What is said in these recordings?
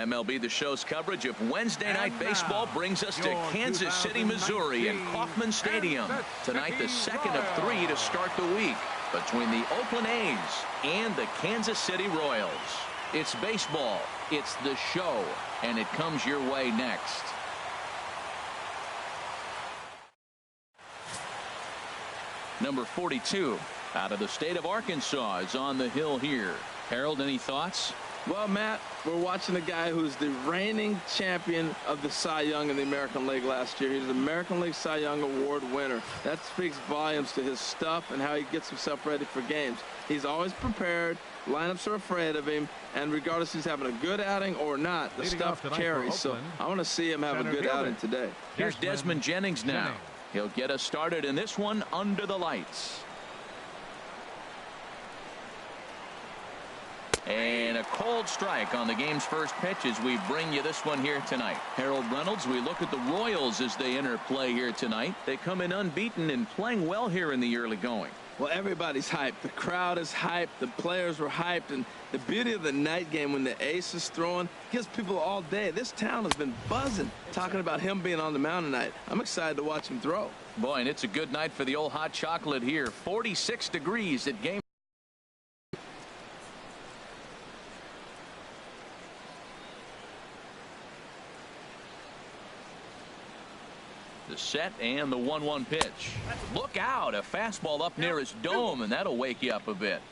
MLB The Show's coverage of Wednesday Night Baseball brings us to Kansas City, Missouri in Kauffman Stadium. Tonight, the second of 3 to start the week between the Oakland A's and the Kansas City Royals. It's baseball, it's the show, and it comes your way next. Number 42 out of the state of Arkansas is on the hill here. Harold, any thoughts? Well, Matt, we're watching a guy who's the reigning champion of the Cy Young in the American League last year. He's an American League Cy Young Award winner. That speaks volumes to his stuff and how he gets himself ready for games. He's always prepared. Lineups are afraid of him, and regardless if he's having a good outing or not, the stuff carries. So I want to see him have a good outing today. Here's Desmond Jennings now. He'll get us started in this one under the lights. And a cold strike on the game's first pitch as we bring you this one here tonight. Harold Reynolds, we look at the Royals as they enter play here tonight. They come in unbeaten and playing well here in the early going. Well, everybody's hyped. The crowd is hyped. The players were hyped. And the beauty of the night game when the ace is throwing gives people all day. This town has been buzzing talking about him being on the mound tonight. I'm excited to watch him throw. Boy, and it's a good night for the old hot chocolate here. 46 degrees at game. The set and the 1-1 pitch. Look out, a fastball up near his dome, and that'll wake you up a bit.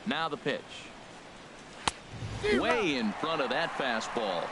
Now the pitch. Way in front of that fastball.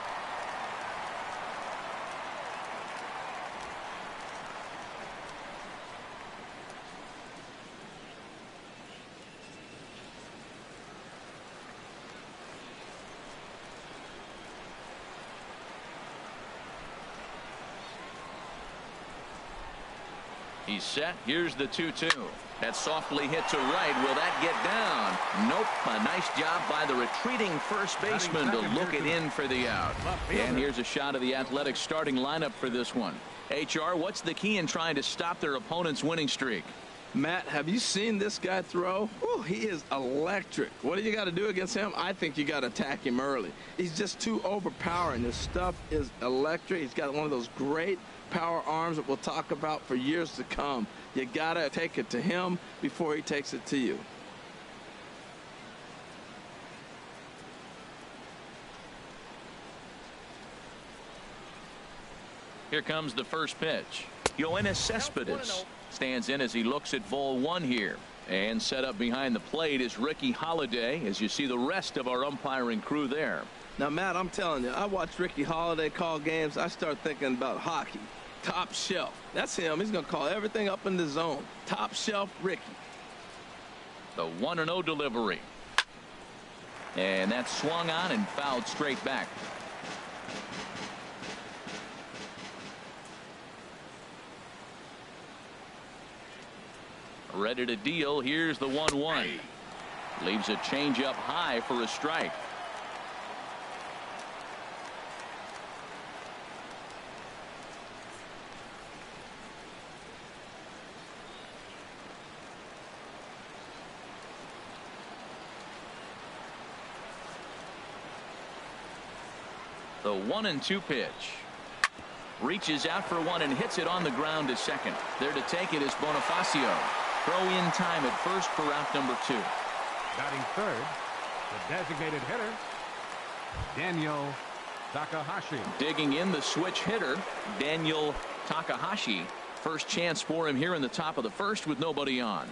He's set. Here's the 2-2. That's softly hit to right. Will that get down? Nope. A nice job by the retreating first baseman to look it in for the out. And here's a shot of the Athletics starting lineup for this one. HR, what's the key in trying to stop their opponent's winning streak? Matt, have you seen this guy throw? Whew, he is electric. What do you got to do against him? I think you got to attack him early. He's just too overpowering. His stuff is electric. He's got one of those great power arms that we'll talk about for years to come. You got to take it to him before he takes it to you. Here comes the first pitch. Yoenis Cespedes stands in as he looks at ball 1 here. And set up behind the plate is Ricky Holiday as you see the rest of our umpiring crew there. Now, Matt, I'm telling you, I watch Ricky Holiday call games. I start thinking about hockey. Top shelf. That's him. He's going to call everything up in the zone. Top shelf Ricky. The 1-0 delivery. And that's swung on and fouled straight back. Ready to deal. Here's the 1-1. Leaves a changeup high for a strike. The 1-2 pitch. Reaches out for one and hits it on the ground to second. There to take it is Bonifacio. Throw in time at first for out number 2. Batting third, the designated hitter, Daniel Takahashi. Digging in the switch hitter, Daniel Takahashi. First chance for him here in the top of the first with nobody on.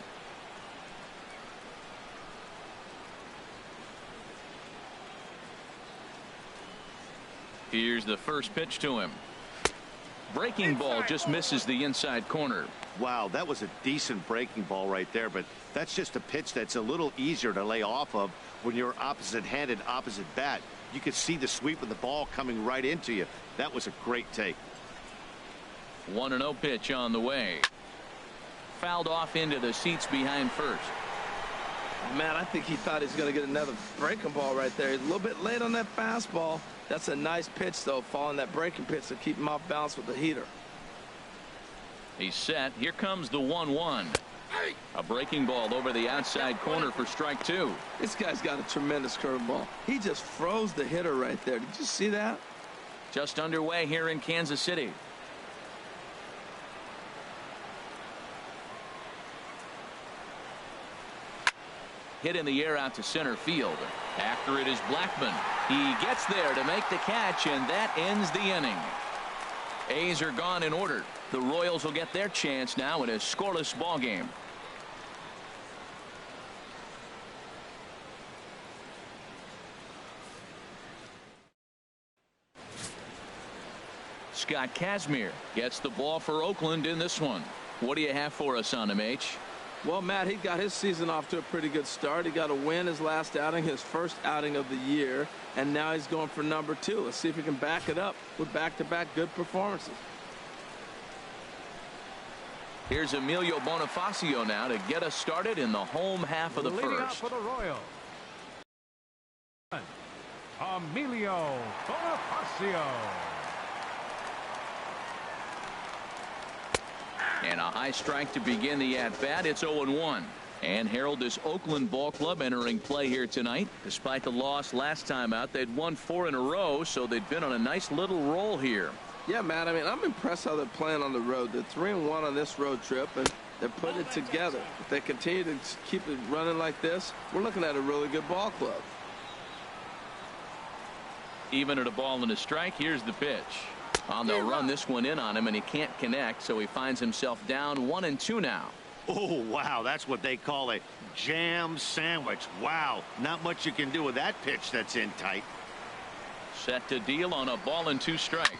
Here's the first pitch to him. Breaking ball just misses the inside corner. Wow, that was a decent breaking ball right there, but that's just a pitch that's a little easier to lay off of when you're opposite-handed, opposite bat. You could see the sweep of the ball coming right into you. That was a great take. 1-0 pitch on the way. Fouled off into the seats behind first. Man, I think he thought he was going to get another breaking ball right there. He's a little bit late on that fastball. That's a nice pitch, though, following that breaking pitch to keep him off balance with the heater. He's set. Here comes the 1-1. A breaking ball over the outside corner for strike 2. This guy's got a tremendous curveball. He just froze the hitter right there. Did you see that? Just underway here in Kansas City. Hit in the air out to center field. After it is Blackman. He gets there to make the catch, and that ends the inning. A's are gone in order. The Royals will get their chance now in a scoreless ball game. Scott Kazmir gets the ball for Oakland in this one. What do you have for us on him, H? Well, Matt, he got his season off to a pretty good start. He got a win his last outing, his first outing of the year, and now he's going for number 2. Let's see if he can back it up with back-to-back good performances. Here's Emilio Bonifacio now to get us started in the home half of the Leading first. out for the Royals, Emilio Bonifacio. And a high strike to begin the at-bat. It's 0-1. And Harold, this Oakland ball club entering play here tonight. Despite the loss last time out, they'd won 4 in a row, so they'd been on a nice little roll here. Yeah, Matt, I mean, I'm impressed how they're playing on the road. They're 3-1 on this road trip, and they're putting it together. If they continue to keep it running like this, we're looking at a really good ball club. Even at a ball and a strike, here's the pitch. They'll run this one in on him, and he can't connect, so he finds himself down 1-2 now. Oh, wow, that's what they call a jam sandwich. Wow, not much you can do with that pitch that's in tight. Set to deal on a ball and 2 strikes.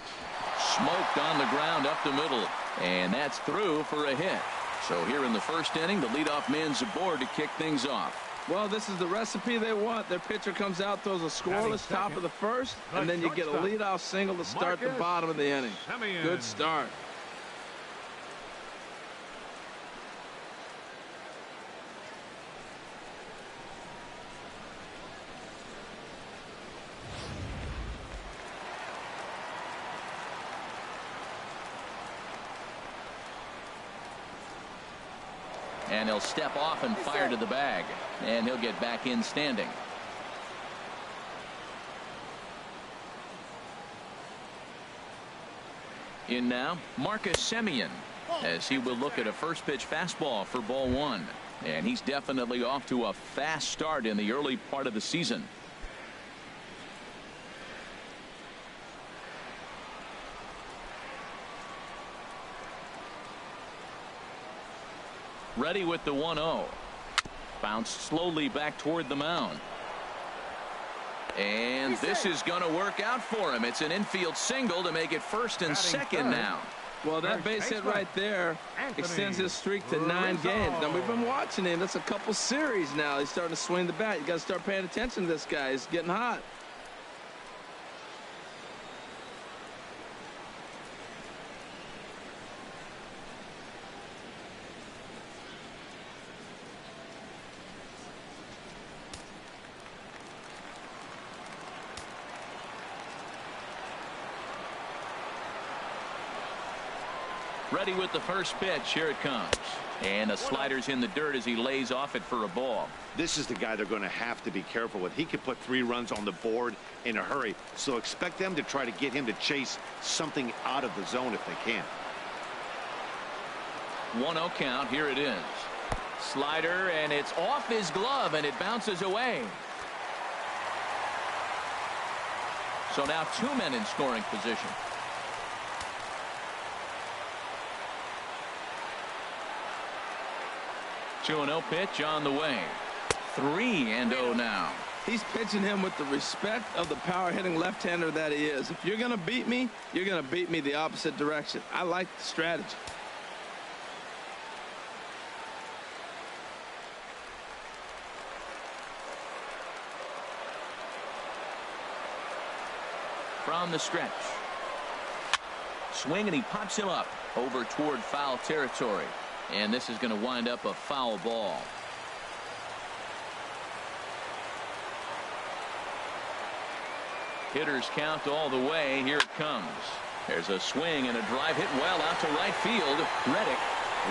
Smoked on the ground up the middle, and that's through for a hit. So here in the first inning, the leadoff man's aboard to kick things off. Well, this is the recipe they want. Their pitcher comes out, throws a scoreless top of the first, and then you get a leadoff single to start the bottom of the inning. Good start. And he'll step off and fire to the bag. And he'll get back in standing. In now, Marcus Semien, as he will look at a first pitch fastball for ball 1. And he's definitely off to a fast start in the early part of the season. Ready with the 1-0. Bounced slowly back toward the mound. And this is going to work out for him. It's an infield single to make it first and second now. Well, that base hit right there extends his streak to 9 games. Now, we've been watching him. That's a couple series now. He's starting to swing the bat. You got to start paying attention to this guy. He's getting hot. Ready with the first pitch. Here it comes. And the slider's in the dirt as he lays off it for a ball. This is the guy they're going to have to be careful with. He could put 3 runs on the board in a hurry. So expect them to try to get him to chase something out of the zone if they can. 1-0 count. Here it is. Slider, and it's off his glove, and it bounces away. So now 2 men in scoring position. 2-0 pitch on the way. 3-0 now. He's pitching him with the respect of the power-hitting left-hander that he is. If you're going to beat me, you're going to beat me the opposite direction. I like the strategy. From the stretch. Swing, and he pops him up over toward foul territory. And this is going to wind up a foul ball. Hitters count all the way. Here it comes. There's a swing and a drive hit well out to right field. Reddick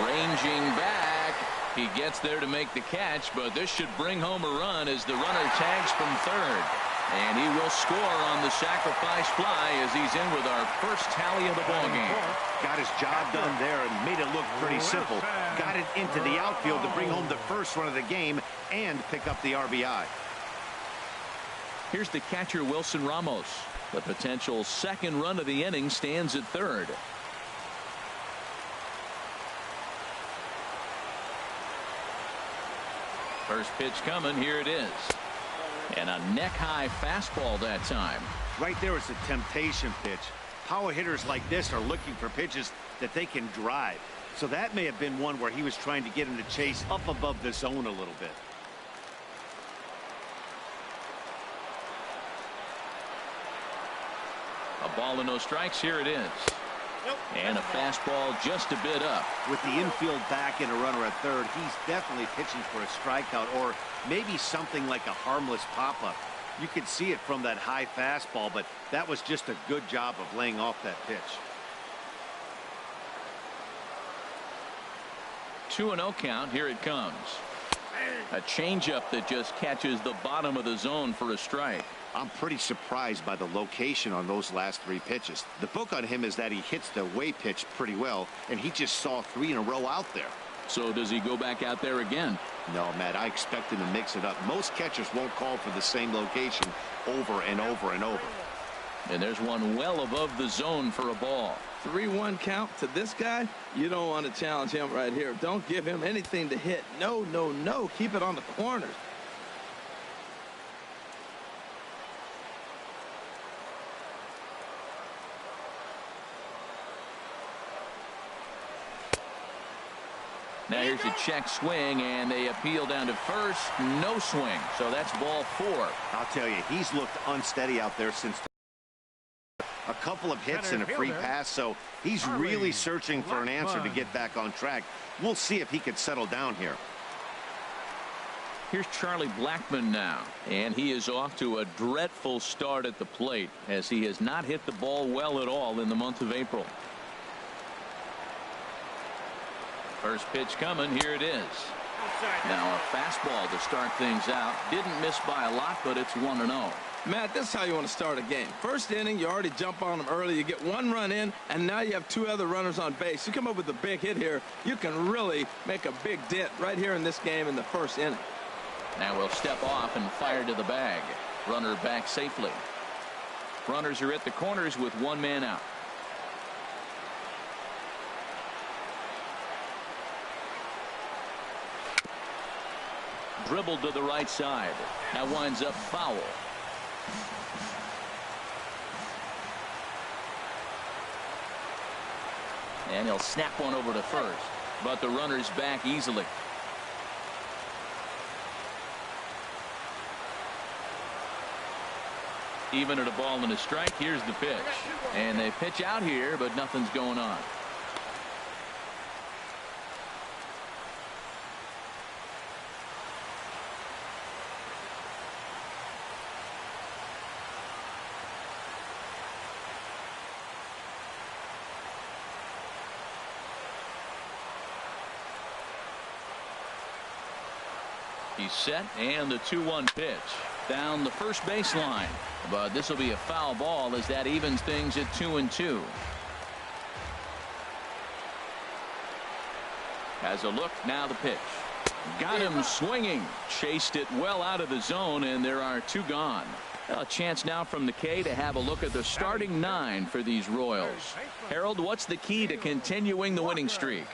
ranging back. He gets there to make the catch, but this should bring home a run as the runner tags from third. And he will score on the sacrifice fly as he's in with our first tally of the ball game. Got his job done there and made it look pretty simple. Got it into the outfield to bring home the first run of the game and pick up the RBI. Here's the catcher, Wilson Ramos. The potential second run of the inning stands at third. First pitch coming. Here it is. And a neck-high fastball that time. Right there is a temptation pitch. Power hitters like this are looking for pitches that they can drive. So that may have been one where he was trying to get him to chase up above the zone a little bit. A ball and no strikes. Here it is. And a fastball just a bit up. With the infield back and a runner at third, he's definitely pitching for a strikeout or maybe something like a harmless pop-up. You could see it from that high fastball, but that was just a good job of laying off that pitch. 2-0 count. Here it comes. A changeup that just catches the bottom of the zone for a strike. I'm pretty surprised by the location on those last three pitches. The book on him is that he hits the way pitch pretty well, and he just saw 3 in a row out there. So does he go back out there again? No, Matt, I expect him to mix it up. Most catchers won't call for the same location over and over and over. And there's one well above the zone for a ball. 3-1 count to this guy. You don't want to challenge him right here. Don't give him anything to hit. No, no, no. Keep it on the corners. Now here's a check swing, and they appeal down to first. No swing. So that's ball 4. I'll tell you, he's looked unsteady out there since a couple of hits and a free pass, so he's really searching for an answer to get back on track. We'll see if he can settle down here. Here's Charlie Blackmon now, and he is off to a dreadful start at the plate as he has not hit the ball well at all in the month of April. First pitch coming. Here it is. Now a fastball to start things out. Didn't miss by a lot, but it's 1-0. Matt, this is how you want to start a game. First inning, you already jump on them early. You get 1 run in, and now you have 2 other runners on base. You come up with a big hit here. You can really make a big dent right here in this game in the first inning. Now we'll step off and fire to the bag. Runner back safely. Runners are at the corners with 1 man out. Dribbled to the right side. That winds up foul. And he'll snap one over to first. But the runner's back easily. Even at a ball and a strike, here's the pitch. And they pitch out here, but nothing's going on. He's set, and the 2-1 pitch down the first baseline. But this will be a foul ball as that evens things at 2-2. Has a look. Now the pitch. Got him swinging. Chased it well out of the zone, and there are 2 gone. A chance now from the K to have a look at the starting 9 for these Royals. Harold, what's the key to continuing the winning streak?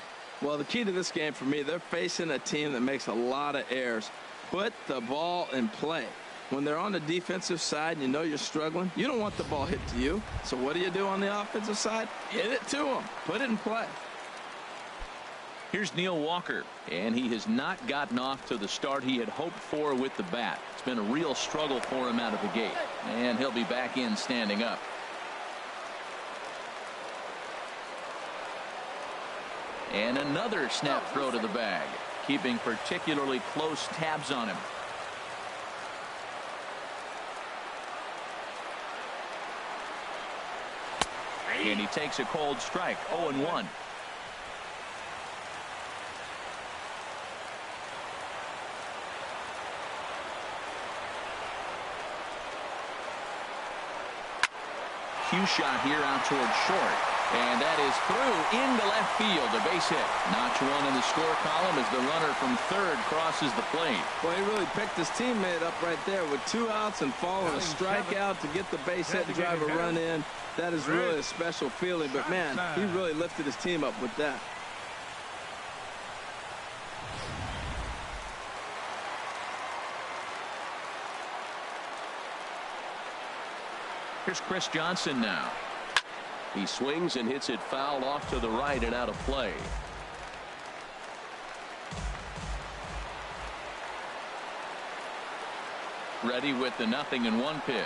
Well, the key to this game for me, they're facing a team that makes a lot of errors. Put the ball in play. When they're on the defensive side and you know you're struggling, you don't want the ball hit to you. So what do on the offensive side? Hit it to them. Put it in play. Here's Neil Walker, and he has not gotten off to the start he had hoped for with the bat. It's been a real struggle for him out of the gate, and he'll be back in standing up. And another snap throw to the bag, keeping particularly close tabs on him. And he takes a cold strike. 0-1. Cue shot here out towards short. And that is through into left field. A base hit. Notch one in the score column as the runner from third crosses the plate. Well, he really picked his teammate up right there with 2 outs and following a strikeout to get the base hit and drive a run in. That is really a special feeling. But, man, he really lifted his team up with that. Here's Chris Johnson now. He swings and hits it foul off to the right and out of play. Ready with the 0-1 pitch.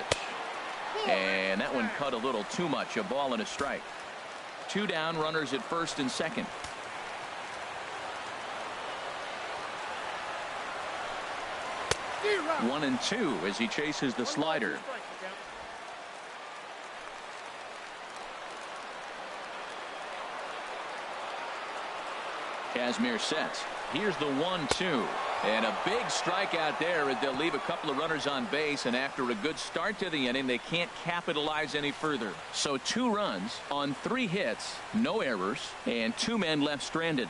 And that one cut a little too much. A ball and a strike. 2 down, runners at first and second. One and 2 as he chases the slider. Kazmir sets. Here's the 1-2. And a big strikeout there as they'll leave a couple of runners on base. And after a good start to the inning, they can't capitalize any further. So 2 runs on 3 hits, no errors, and 2 men left stranded.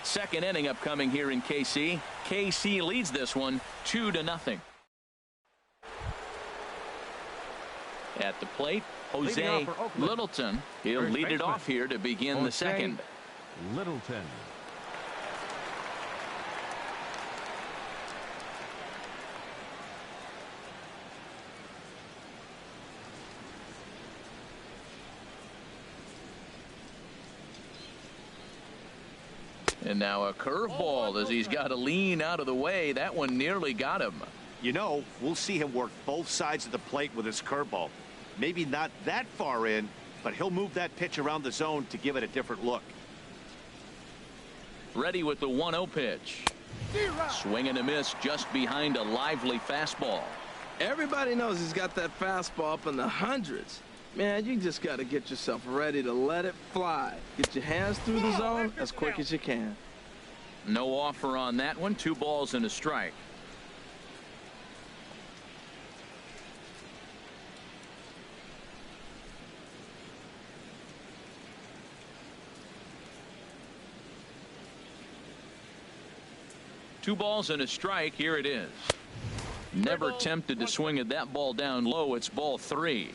Second inning upcoming here in KC. KC leads this one 2-0. At the plate, Jose Littleton. He'll lead it off here to begin the second. Littleton. And now a curveball as he's got to lean out of the way. That one nearly got him. You know, we'll see him work both sides of the plate with his curveball. Maybe not that far in, but he'll move that pitch around the zone to give it a different look. Ready with the 1-0 pitch. Swing and a miss just behind a lively fastball. Everybody knows he's got that fastball up in the hundreds. Man, you just got to get yourself ready to let it fly. Get your hands through the zone as quick as you can. No offer on that one. 2 balls and a strike. Two balls and a strike. Here it is. Never tempted to swing at that ball down low. It's ball 3.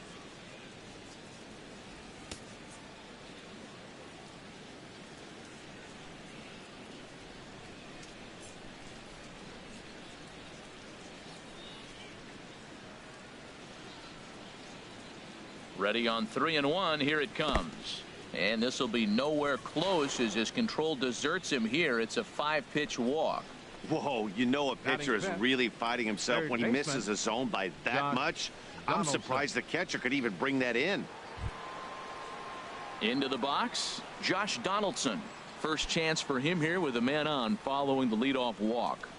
Ready on 3-1. Here it comes. And this will be nowhere close as his control deserts him here. It's a 5-pitch walk. Whoa, you know a pitcher is really fighting himself when he misses a zone by that much. I'm surprised the catcher could even bring that in. Into the box, Josh Donaldson. First chance for him here with a man on following the leadoff walk.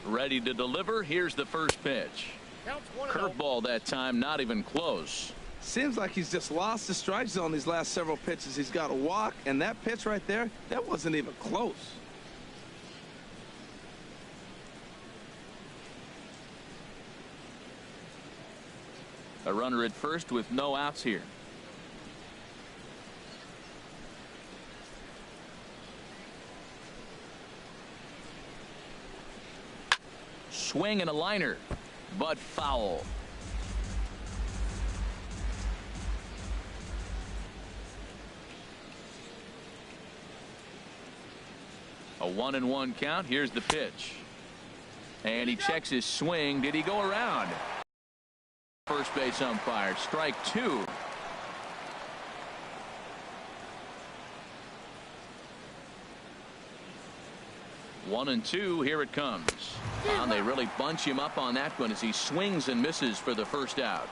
Ready to deliver. Here's the first pitch. Curveball that time, not even close. Seems like he's just lost the strike zone these last several pitches. He's got a walk, and that pitch right there, that wasn't even close. A runner at first with no outs here. Swing and a liner, but foul. A 1-1 count. Here's the pitch. And he checks his swing. Did he go around? First base umpire. Strike 2. One and 2. Here it comes. And they really bunch him up on that one as he swings and misses for the first out.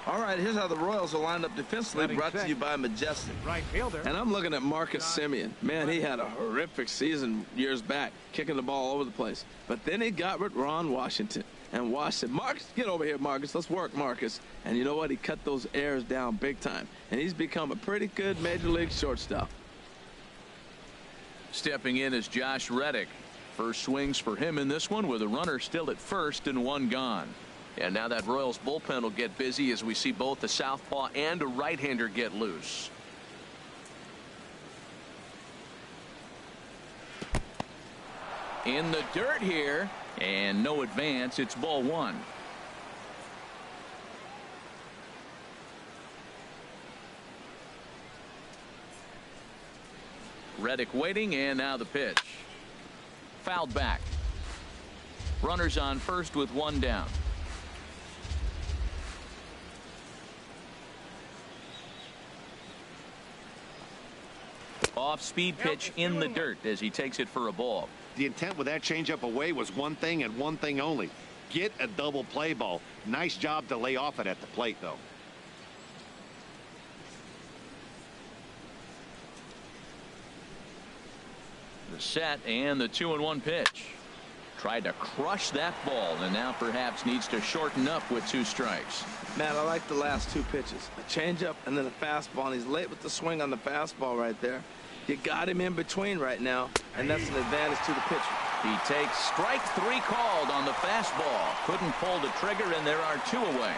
All right, here's how the Royals are lined up defensively, brought to you by Majestic. Right fielder. And I'm looking at Marcus Semien. Man, he had a horrific season years back, kicking the ball all over the place. But then he got with Ron Washington. And Wash said, Marcus, get over here, Marcus. Let's work, Marcus. And you know what? He cut those errors down big time. And he's become a pretty good major league shortstop. Stepping in is Josh Reddick. First swings for him in this one with a runner still at first and one gone. And now that Royals bullpen will get busy as we see both the southpaw and a right-hander get loose. In the dirt here, and no advance. It's ball one. Reddick waiting, and now the pitch. Fouled back. Runners on first with one down. Off-speed pitch in the dirt as he takes it for a ball. The intent with that changeup away was one thing and one thing only. Get a double play ball. Nice job to lay off it at the plate, though. The set and the 2-1 pitch. Tried to crush that ball and now perhaps needs to shorten up with 2 strikes. Man, I like the last 2 pitches. A changeup and then a fastball. And he's late with the swing on the fastball right there. You got him in between right now, and that's an advantage to the pitcher. He takes strike 3 called on the fastball. Couldn't pull the trigger, and there are 2 away.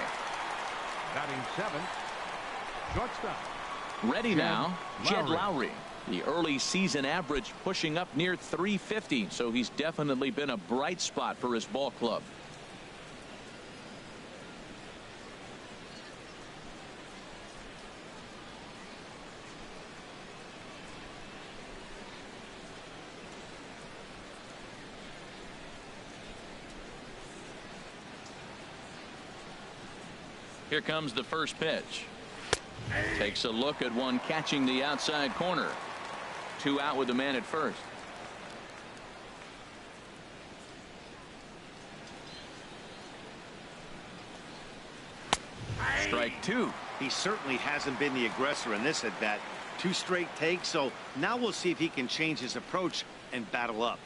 Batting 7th, shortstop. Ready now, Jed Lowry. The early season average pushing up near 350, so he's definitely been a bright spot for his ball club. Here comes the first pitch. Takes a look at one catching the outside corner. 2 out with the man at first. Strike 2. He certainly hasn't been the aggressor in this at bat. 2 straight takes, so now we'll see if he can change his approach and battle up.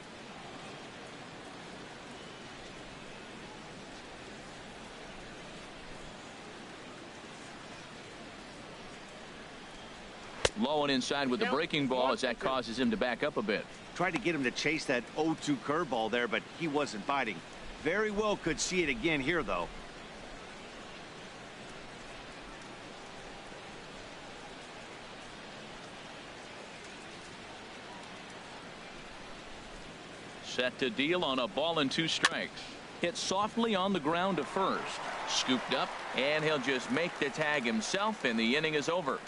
Low and inside with the breaking ball as that causes him to back up a bit. Tried to get him to chase that 0-2 curveball there, but he wasn't biting. Very well could see it again here, though. Set to deal on a ball and 2 strikes. Hit softly on the ground to first. Scooped up, and he'll just make the tag himself, and the inning is over.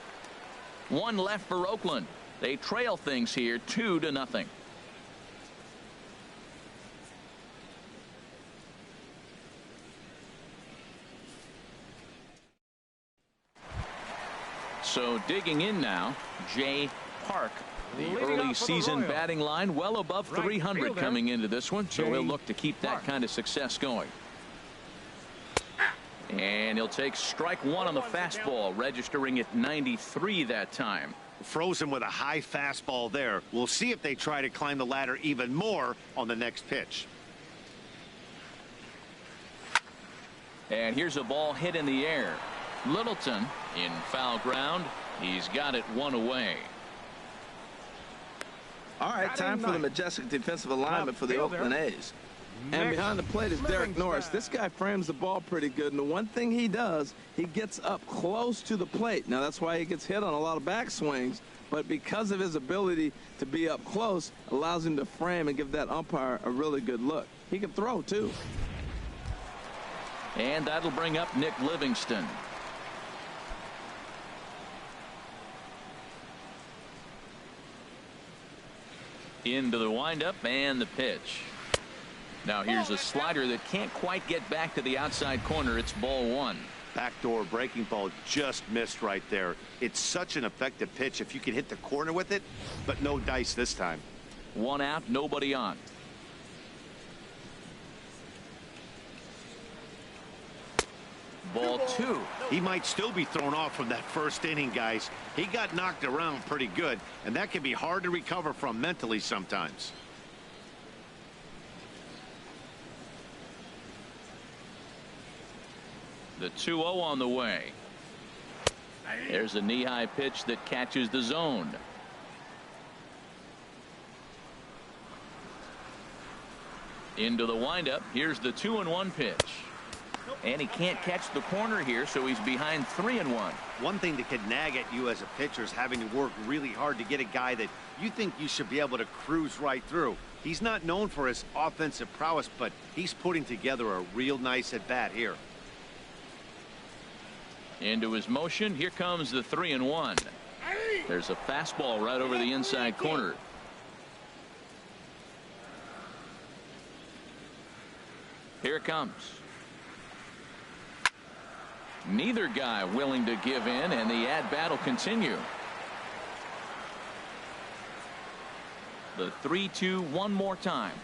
1 left for Oakland. They trail things here 2-0. So digging in now, Jay Park. The early season batting line well above 300 coming into this one, so he'll look to keep that kind of success going. And he'll take strike 1 on the fastball, registering at 93 that time. Frozen with a high fastball there. We'll see if they try to climb the ladder even more on the next pitch. And here's a ball hit in the air. Littleton in foul ground. He's got it 1 away. All right, time for the majestic defensive alignment for the Oakland A's. And behind the plate is Derek Norris. This guy frames the ball pretty good, and the one thing he does, he gets up close to the plate. Now, that's why he gets hit on a lot of backswings, but because of his ability to be up close, allows him to frame and give that umpire a really good look. He can throw, too. And that'll bring up Nick Livingston. Into the windup and the pitch. Now here's a slider that can't quite get back to the outside corner. It's ball 1. Backdoor breaking ball just missed right there. It's such an effective pitch if you can hit the corner with it, but no dice this time. 1 out, nobody on. Ball 2. He might still be thrown off from that first inning, guys. He got knocked around pretty good, and that can be hard to recover from mentally sometimes. The 2-0 on the way. There's a knee-high pitch that catches the zone. Into the windup. Here's the 2-1 pitch. And he can't catch the corner here, so he's behind 3-1. One thing that could nag at you as a pitcher is having to work really hard to get a guy that you think you should be able to cruise right through. He's not known for his offensive prowess, but he's putting together a real nice at-bat here. Into his motion. Here comes the 3-1. There's a fastball right over the inside corner. Here it comes. Neither guy willing to give in, and the at-bat will continue. The 3-2 one more time.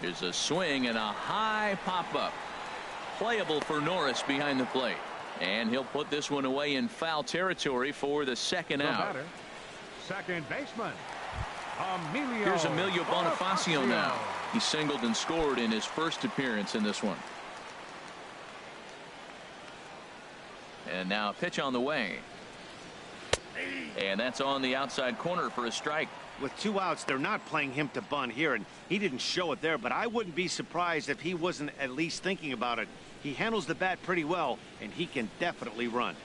Here's a swing and a high pop-up. Playable for Norris behind the plate. And he'll put this one away in foul territory for the second out. Batter, second baseman, Here's Emilio Bonifacio now. He singled and scored in his first appearance in this one. And now a pitch on the way. And that's on the outside corner for a strike. With 2 outs, they're not playing him to bunt here, and he didn't show it there, but I wouldn't be surprised if he wasn't at least thinking about it. He handles the bat pretty well, and he can definitely run.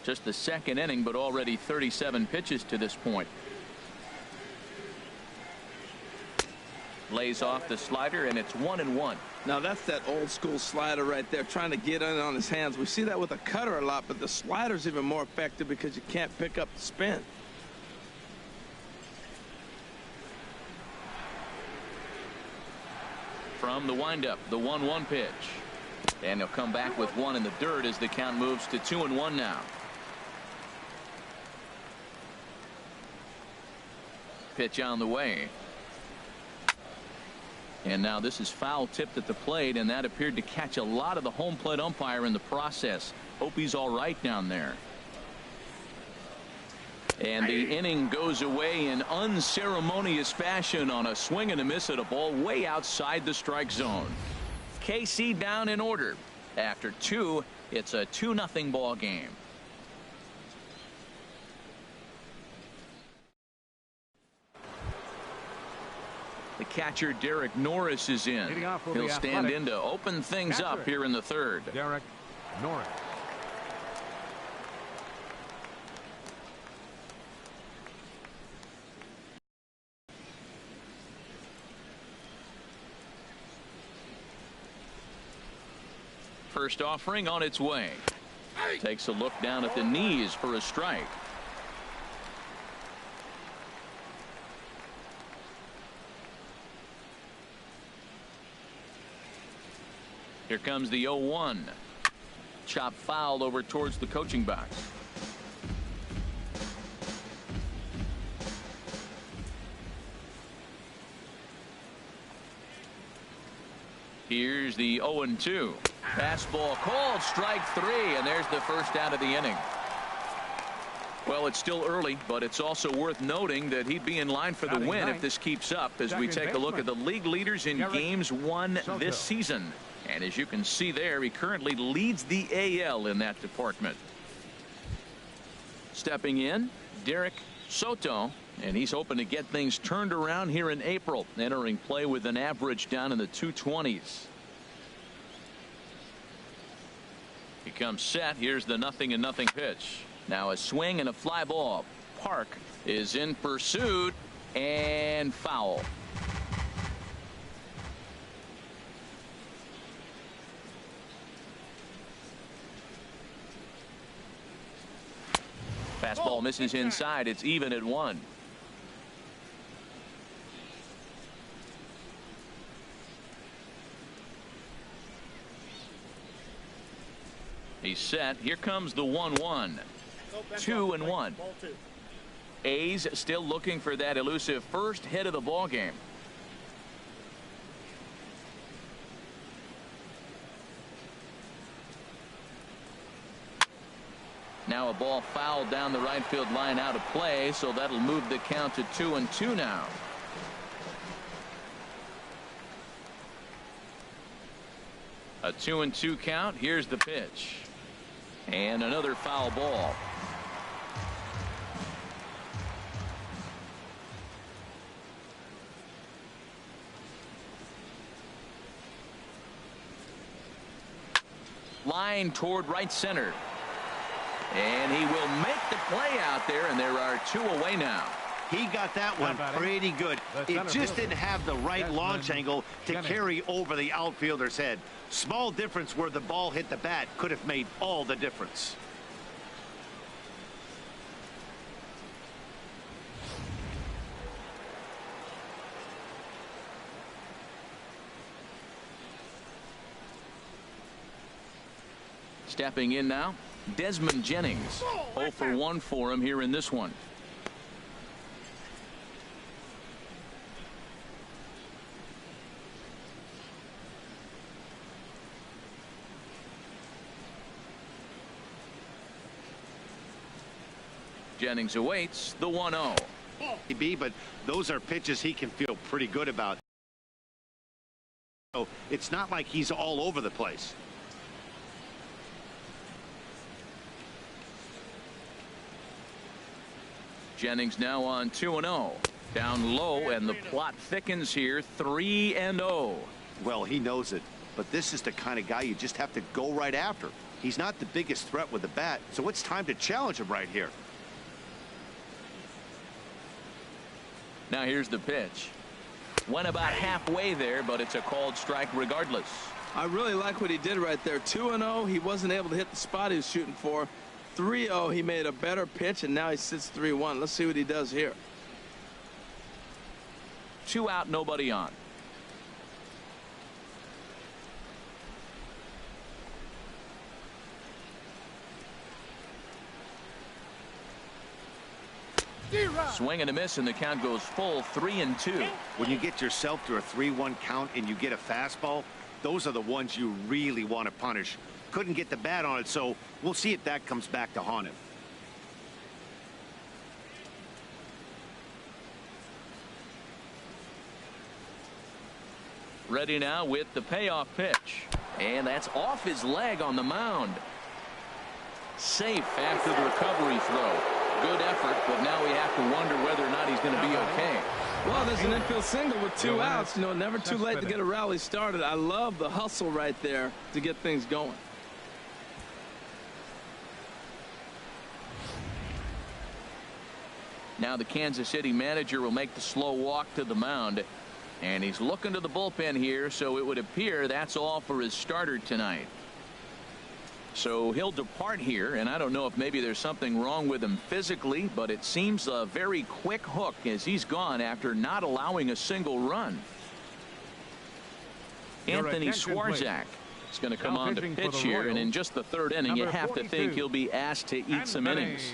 Just the second inning, but already 37 pitches to this point. Lays off the slider, and it's 1-1. Now that's that old school slider right there, trying to get in on his hands. We see that with a cutter a lot, but the slider's even more effective because you can't pick up the spin. From the windup, the 1-1 pitch. And he'll come back with one in the dirt as the count moves to 2-1 now. Pitch on the way. And now this is foul tipped at the plate, and that appeared to catch a lot of the home plate umpire in the process. Hope he's all right down there. And the inning goes away in unceremonious fashion on a swing and a miss at a ball way outside the strike zone. KC down in order. After 2, it's a 2-0 ball game. The catcher Derek Norris is in. He'll stand in to open things up here in the third. Derek Norris. First offering on its way. Takes a look down at the knees for a strike. Here comes the 0-1. Chop fouled over towards the coaching box. Here's the 0-2. Fastball called, strike 3, and there's the first out of the inning. Well, it's still early, but it's also worth noting that he'd be in line for the win if this keeps up as we take a look at the league leaders in games won this season. And as you can see there, he currently leads the AL in that department. Stepping in, Derek Soto, and he's hoping to get things turned around here in April, entering play with an average down in the 220s. He comes set. Here's the 0-0 pitch. Now a swing and a fly ball. Park is in pursuit and foul. Fastball misses inside. It's even at 1. He's set. Here comes the 1-1. 2-1. A's still looking for that elusive first hit of the ball game. Now a ball fouled down the right field line out of play, so that'll move the count to 2-2 now. A 2-2 count. Here's the pitch. And another foul ball. Line toward right center. And he will make the play out there, and there are 2 away now. He got that one pretty good. It just didn't have the right launch angle to carry over the outfielder's head. Small difference where the ball hit the bat could have made all the difference. Stepping in now, Desmond Jennings. 0 for 1 for him here in this one. Jennings awaits the 1-0. But those are pitches he can feel pretty good about. So it's not like he's all over the place. Jennings now on 2-0. Down low, and the plot thickens here. 3-0. Well, he knows it, but this is the kind of guy you just have to go right after. He's not the biggest threat with the bat, so it's time to challenge him right here. Now here's the pitch. Went about halfway there, but it's a called strike regardless. I really like what he did right there. 2-0. He wasn't able to hit the spot he was shooting for. 3-0. He made a better pitch, and now he sits 3-1. Let's see what he does here. 2 out, nobody on. Swing and a miss, and the count goes full. 3-2. When you get yourself to a 3-1 count and you get a fastball, those are the ones you really want to punish. Couldn't get the bat on it, so we'll see if that comes back to haunt him. Ready now with the payoff pitch, and that's off his leg on the mound. Safe after the recovery throw. Good effort, but now we have to wonder whether or not he's going to be okay. Well, there's an infield single with 2 outs. You know, never too late to get a rally started. I love the hustle right there to get things going. Now the Kansas City manager will make the slow walk to the mound, and he's looking to the bullpen here, so it would appear that's all for his starter tonight. So he'll depart here, and I don't know if maybe there's something wrong with him physically, but it seems a very quick hook as he's gone after not allowing a single run. Anthony Swarzak is going to come on to pitch here, and in just the 3rd inning, you have to think he'll be asked to eat some innings.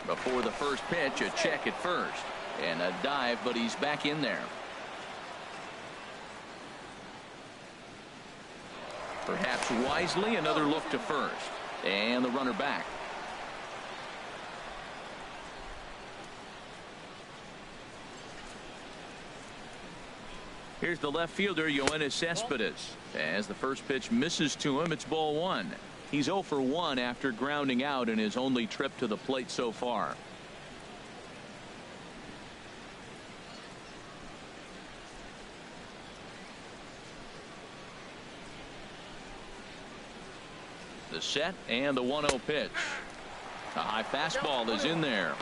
Before the first pitch, a check at first and a dive, but he's back in there. Perhaps wisely, another look to first, and the runner back. Here's the left fielder, Yoenis Cespedes. As the first pitch misses to him, it's ball 1. He's 0 for 1 after grounding out in his only trip to the plate so far. The set and the 1-0 pitch. A high fastball is in there.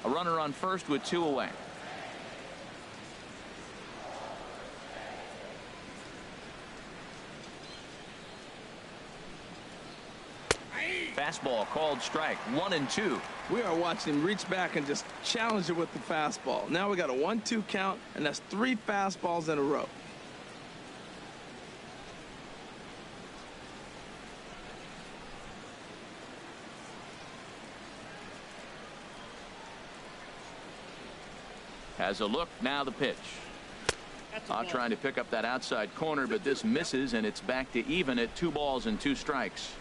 A runner on first with 2 away. Fastball called strike. 1-2. We are watching him reach back and just challenge it with the fastball. Now we got a 1-2 count, and that's 3 fastballs in a row. Has a look. Now the pitch. Trying to pick up that outside corner, but this misses, and it's back to even at 2 balls and 2 strikes.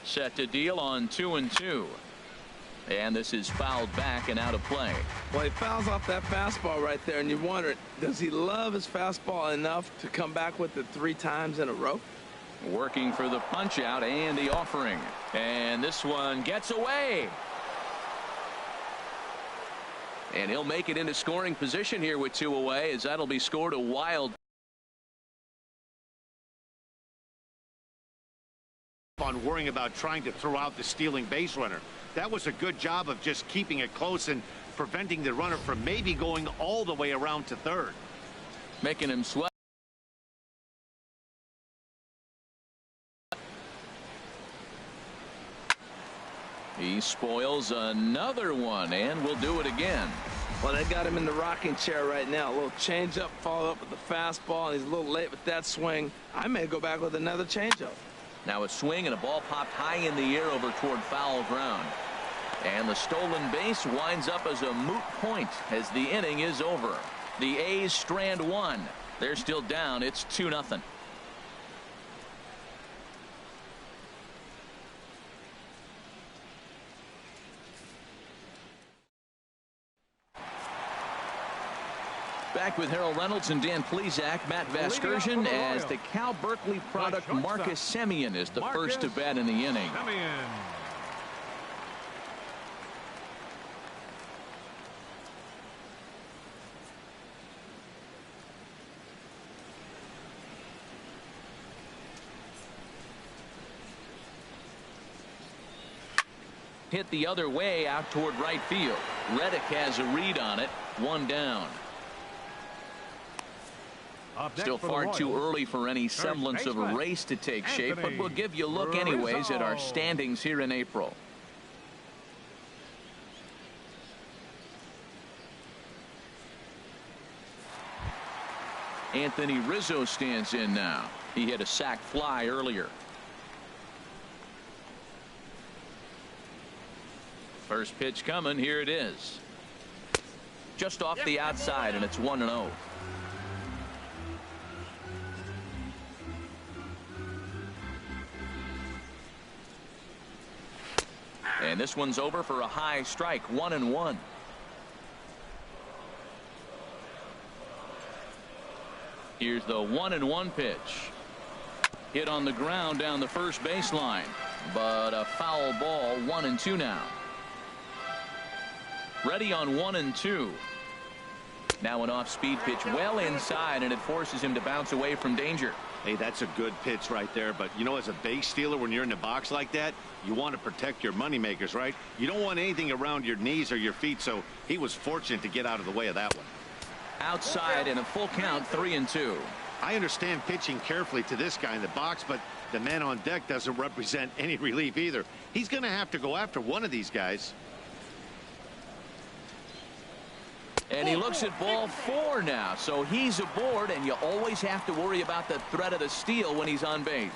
Set to deal on 2-2. And this is fouled back and out of play. Well, he fouls off that fastball right there, and you wonder, does he love his fastball enough to come back with it 3 times in a row? Working for the punch out and the offering. And this one gets away. And he'll make it into scoring position here with 2 away, as that'll be scored a wild. On worrying about trying to throw out the stealing base runner. That was a good job of just keeping it close and preventing the runner from maybe going all the way around to third. Making him sweat. He spoils another one, and will do it again. Well, they got him in the rocking chair right now. A little changeup, followed up with the fastball, and he's a little late with that swing. I may go back with another changeup. Now a swing and a ball popped high in the air over toward foul ground. And the stolen base winds up as a moot point as the inning is over. The A's strand 1. They're still down. It's 2-0. Back with Harold Reynolds and Dan Plesac. Matt Vasgersian as the Cal Berkeley product Marcus Semien is the first to bat in the inning. Hit the other way out toward right field. Reddick has a read on it. 1 down. Still far too early for any semblance of a race to take shape, but we'll give you a look anyways at our standings here in April. Anthony Rizzo stands in now. He hit a sac fly earlier. First pitch coming. Here it is. Just off the outside, and it's 1-0. And this one's over for a high strike. 1-1. Here's the 1-1 pitch. Hit on the ground down the first baseline, but a foul ball. 1-2 now. Ready on 1-2. Now an off-speed pitch well inside, and it forces him to bounce away from danger. Hey, that's a good pitch right there. But, you know, as a base stealer, when you're in the box like that, you want to protect your moneymakers, right? You don't want anything around your knees or your feet, so he was fortunate to get out of the way of that one. Outside and a full count. 3-2. I understand pitching carefully to this guy in the box, but the man on deck doesn't represent any relief either. He's going to have to go after one of these guys. And he looks at ball 4 now, so he's aboard, and you always have to worry about the threat of the steal when he's on base.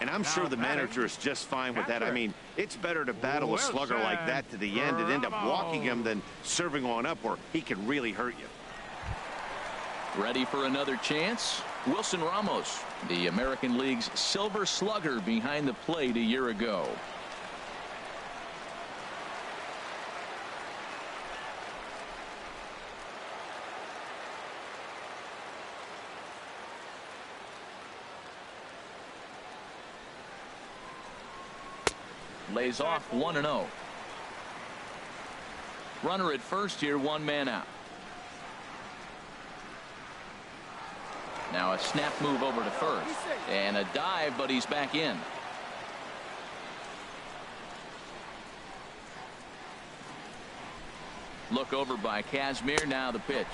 And I'm sure the manager is just fine with that. I mean, it's better to battle a slugger like that to the end and end up walking him than serving on up where he can really hurt you. Ready for another chance? Wilson Ramos, the American League's silver slugger behind the plate a year ago. Lays off. 1-0. Runner at first here, 1 man out. Now a snap move over to first and a dive, but he's back in. Look over by Kazmir. Now the pitch.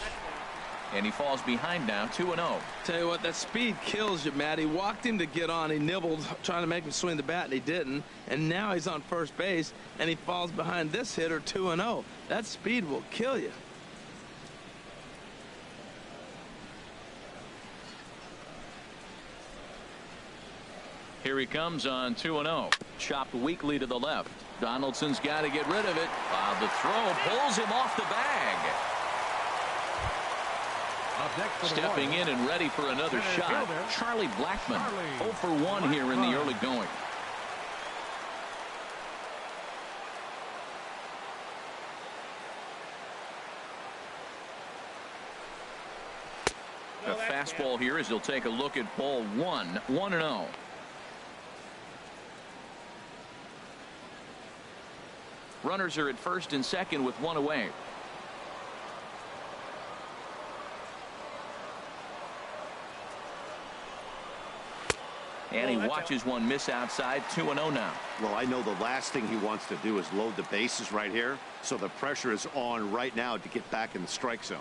And he falls behind now, 2-0. Tell you what, that speed kills you, Matt. He walked him to get on. He nibbled, trying to make him swing the bat, and he didn't. And now he's on first base, and he falls behind this hitter, 2-0. That speed will kill you. Here he comes on 2-0. Chopped weakly to the left. Donaldson's got to get rid of it. The throw pulls him off the bag. Stepping in and ready for another shot, Charlie Blackmon. 0 for 1 here in the early going. A fastball here as he'll take a look at ball 1. 1-0. Runners are at first and second with one away. And he watches one miss outside. 2-0 now. Well, I know the last thing he wants to do is load the bases right here. So the pressure is on right now to get back in the strike zone.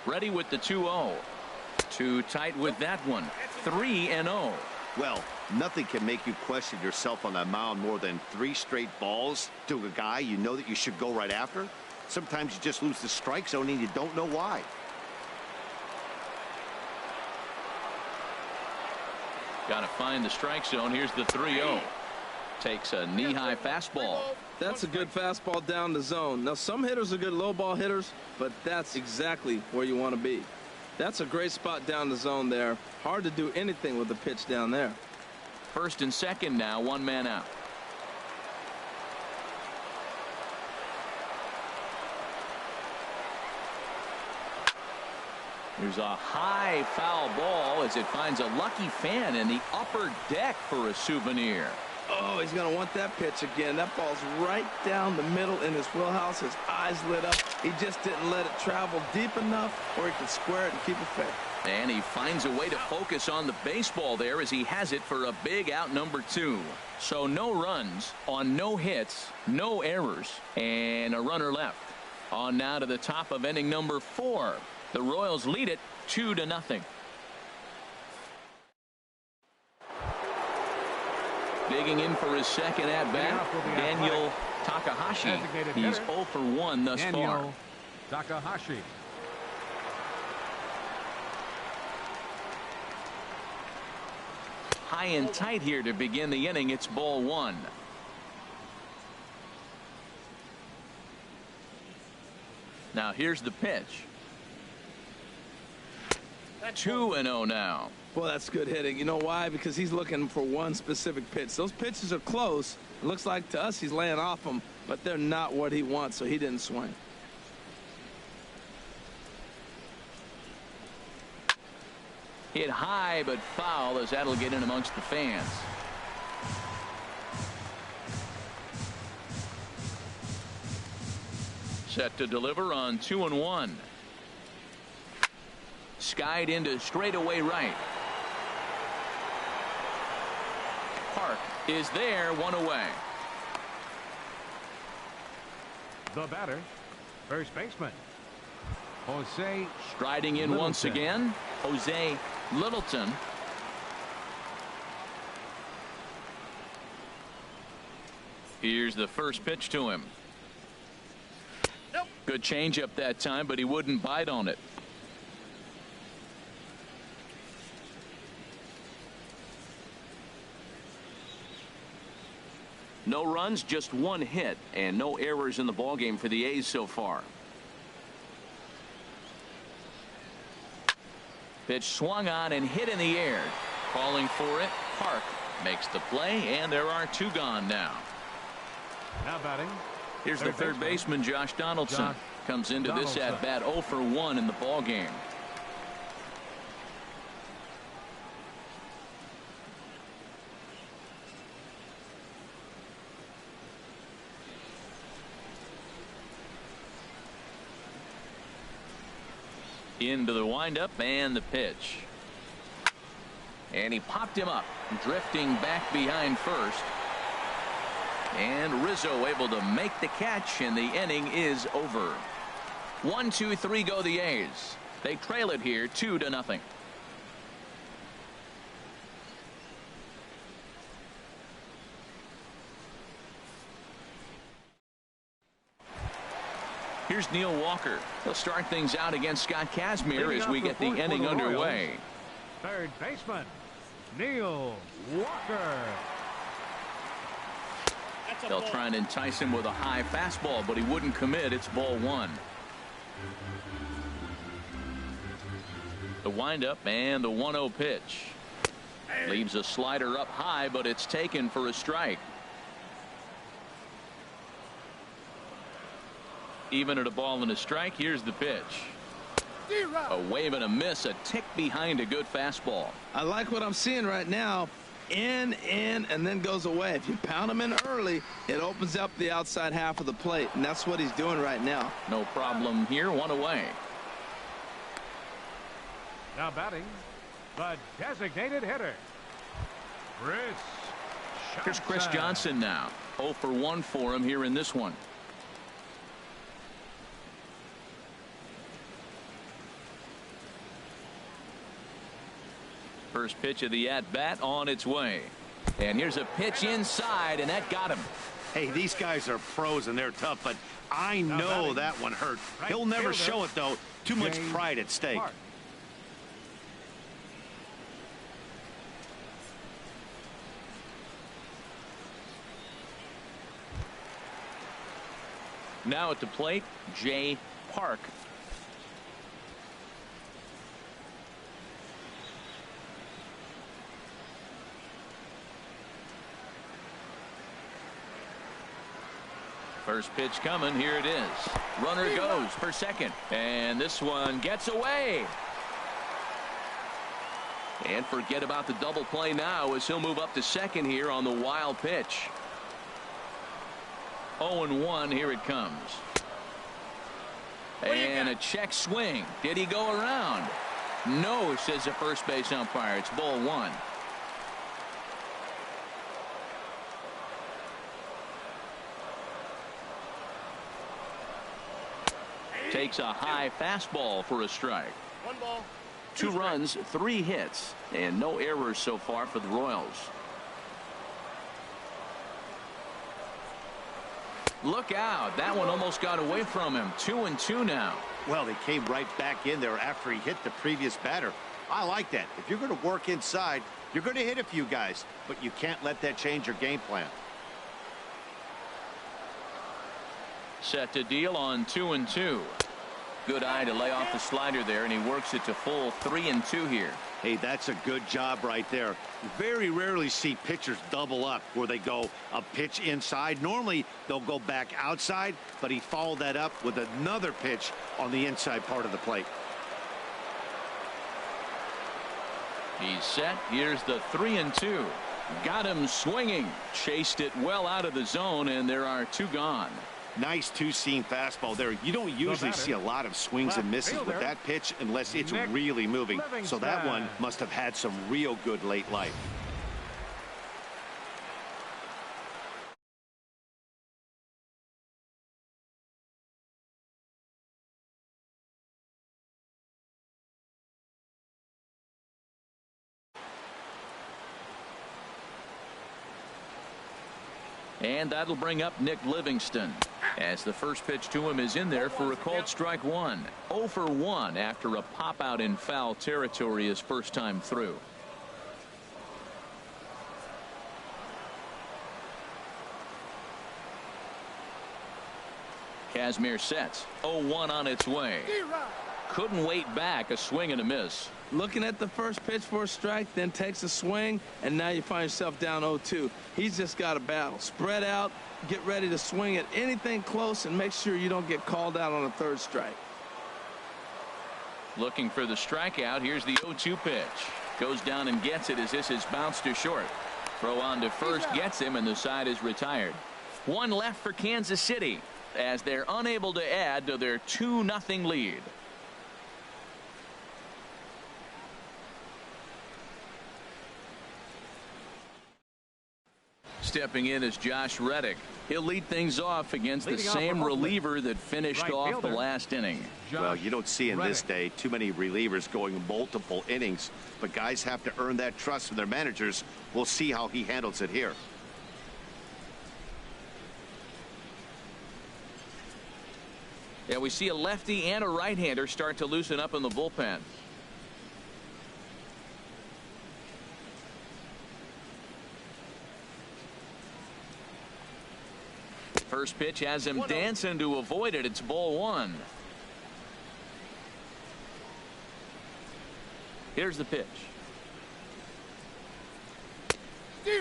Ready with the 2-0. Too tight with that one. 3-0. Well, nothing can make you question yourself on that mound more than 3 straight balls to a guy you know that you should go right after. Sometimes you just lose the strike zone and you don't know why. Got to find the strike zone. Here's the 3-0. Takes a knee-high fastball. That's a good fastball down the zone. Now, some hitters are good low ball hitters, but that's exactly where you want to be. That's a great spot down the zone there. Hard to do anything with the pitch down there. First and second now, 1 man out. There's a high foul ball as it finds a lucky fan in the upper deck for a souvenir. Oh, he's going to want that pitch again. That ball's right down the middle in his wheelhouse. His eyes lit up. He just didn't let it travel deep enough where he could square it and keep it fair. And he finds a way to focus on the baseball there as he has it for a big out number 2. So no runs on no hits, no errors, and a runner left. On now to the top of inning number 4. The Royals lead it 2-0. Digging in for his second at-bat, Daniel Takahashi. He's 0 for 1 thus far. Takahashi. High and tight here to begin the inning. It's ball 1. Now here's the pitch. 2-0 now. Well, that's good hitting. You know why? Because he's looking for one specific pitch. Those pitches are close. It looks like to us he's laying off them, but they're not what he wants, so he didn't swing. Hit high but foul as that'll get in amongst the fans. Set to deliver on 2-1. Skied into straightaway right. Park is there, 1 away. The batter, first baseman, Jose. Striding in Littleton. once again, Jose Littleton. Here's the first pitch to him. Good changeup that time, but he wouldn't bite on it. No runs, just 1 hit, and no errors in the ballgame for the A's so far. Pitch swung on and hit in the air. Calling for it, Park makes the play, and there are 2 gone now. Now batting. Here's the third baseman, Josh Donaldson. Comes into this at-bat 0 for 1 in the ballgame. Into the windup and the pitch. And he popped him up, drifting back behind first. And Rizzo able to make the catch, and the inning is over. 1-2-3 go the A's. They trail it here 2-0. Here's Neil Walker. He'll start things out against Scott Kazmir as we get the inning underway. Third baseman, Neil Walker. They'll try and entice him with a high fastball, but he wouldn't commit. It's ball one. The windup and the 1-0 pitch. Leaves a slider up high, but it's taken for a strike. Even at a ball and a strike, here's the pitch. A wave and a miss, a tick behind a good fastball. I like what I'm seeing right now. In, and then goes away. If you pound him in early, it opens up the outside half of the plate, and that's what he's doing right now. No problem here, one away. Now batting, the designated hitter, Here's Chris Johnson now. 0 for 1 for him here in this one. First pitch of the at-bat on its way. And here's a pitch inside, and that got him. Hey, these guys are pros and they're tough, but I know that one hurt. He'll never show it, though. Too much pride at stake. Now at the plate, Jay Park. First pitch coming. Here it is. Runner goes for second. And this one gets away. And forget about the double play now as he'll move up to second here on the wild pitch. 0-1. Here it comes. And a check swing. Did he go around? No, says the first base umpire. It's ball one. Takes a high fastball for a strike. 1 ball. 2 runs, 3 hits, and no errors so far for the Royals. Look out. That one almost got away from him. 2-2 now. Well, they came right back in there after he hit the previous batter. I like that. If you're going to work inside, you're going to hit a few guys, but you can't let that change your game plan. Set to deal on 2-2. Good eye to lay off the slider there, and he works it to full 3-2 here. Hey, that's a good job right there. Very rarely see pitchers double up where they go a pitch inside. Normally they'll go back outside, but he followed that up with another pitch on the inside part of the plate. He's set. Here's the 3-2. Got him swinging. Chased it well out of the zone, and there are 2 gone. Nice two-seam fastball there. You don't usually see a lot of swings and misses with that pitch unless it's really moving. So that one must have had some real good late life. And that'll bring up Nick Livingston as the first pitch to him is in there for a called strike 1. 0 for 1 after a pop out in foul territory his first time through. Kazmir sets. 0-1 on its way. Couldn't wait back. A swing and a miss. Looking at the first pitch for a strike, then takes a swing, and now you find yourself down 0-2. He's just got a battle. Spread out, get ready to swing at anything close, and make sure you don't get called out on a third strike. Looking for the strikeout. Here's the 0-2 pitch. Goes down and gets it as this is bounced to short. Throw on to first gets him, and the side is retired. 1 left for Kansas City as they're unable to add to their 2-0 lead. stepping in is Josh Reddick. He'll lead things off against the same reliever that finished off the last inning. Well, you don't see in this day too many relievers going multiple innings, but guys have to earn that trust from their managers. We'll see how he handles it here. Yeah, we see a lefty and a right-hander start to loosen up in the bullpen. First pitch has him dancing to avoid it. It's ball one. Here's the pitch.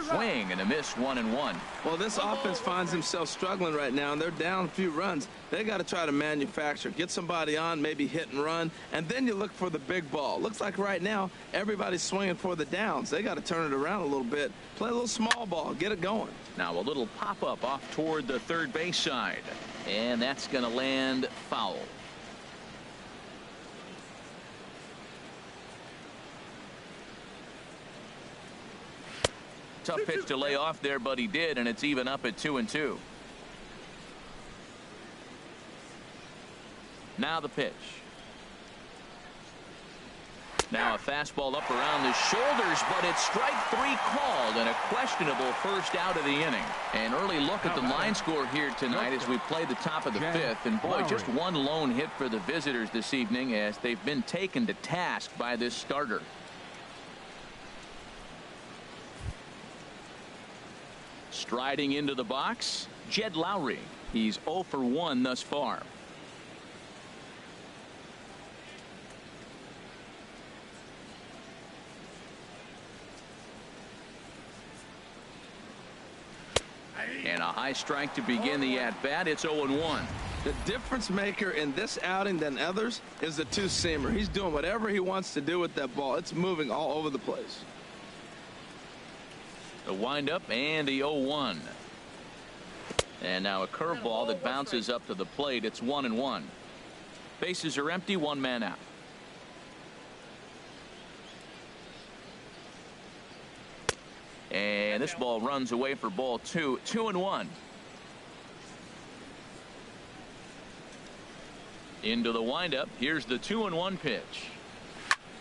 Swing and a miss, 1-1. Well, this offense finds himself struggling right now, and they're down a few runs. They got to try to manufacture, get somebody on, maybe hit and run, and then you look for the big ball. Looks like right now everybody's swinging for the downs. They got to turn it around a little bit, play a little small ball, get it going. Now a little pop-up off toward the third base side, and that's going to land foul. Tough pitch to lay off there, but he did, and it's even up at 2-2. Now the pitch. Now a fastball up around the shoulders, but it's strike three called, and a questionable first out of the inning. An early look at the line score here tonight as we play the top of the fifth, and boy, just one lone hit for the visitors this evening as they've been taken to task by this starter. Striding into the box, Jed Lowry. He's 0 for 1 thus far. And a high strike to begin the at-bat. It's 0-1. The difference maker in this outing than others is the two-seamer. He's doing whatever he wants to do with that ball. It's moving all over the place. The windup and the 0-1. And now a curveball that bounces up to the plate. It's 1-1. Bases are empty, one man out. And this ball runs away for ball two. 2-1. Into the windup. Here's the 2-1 pitch.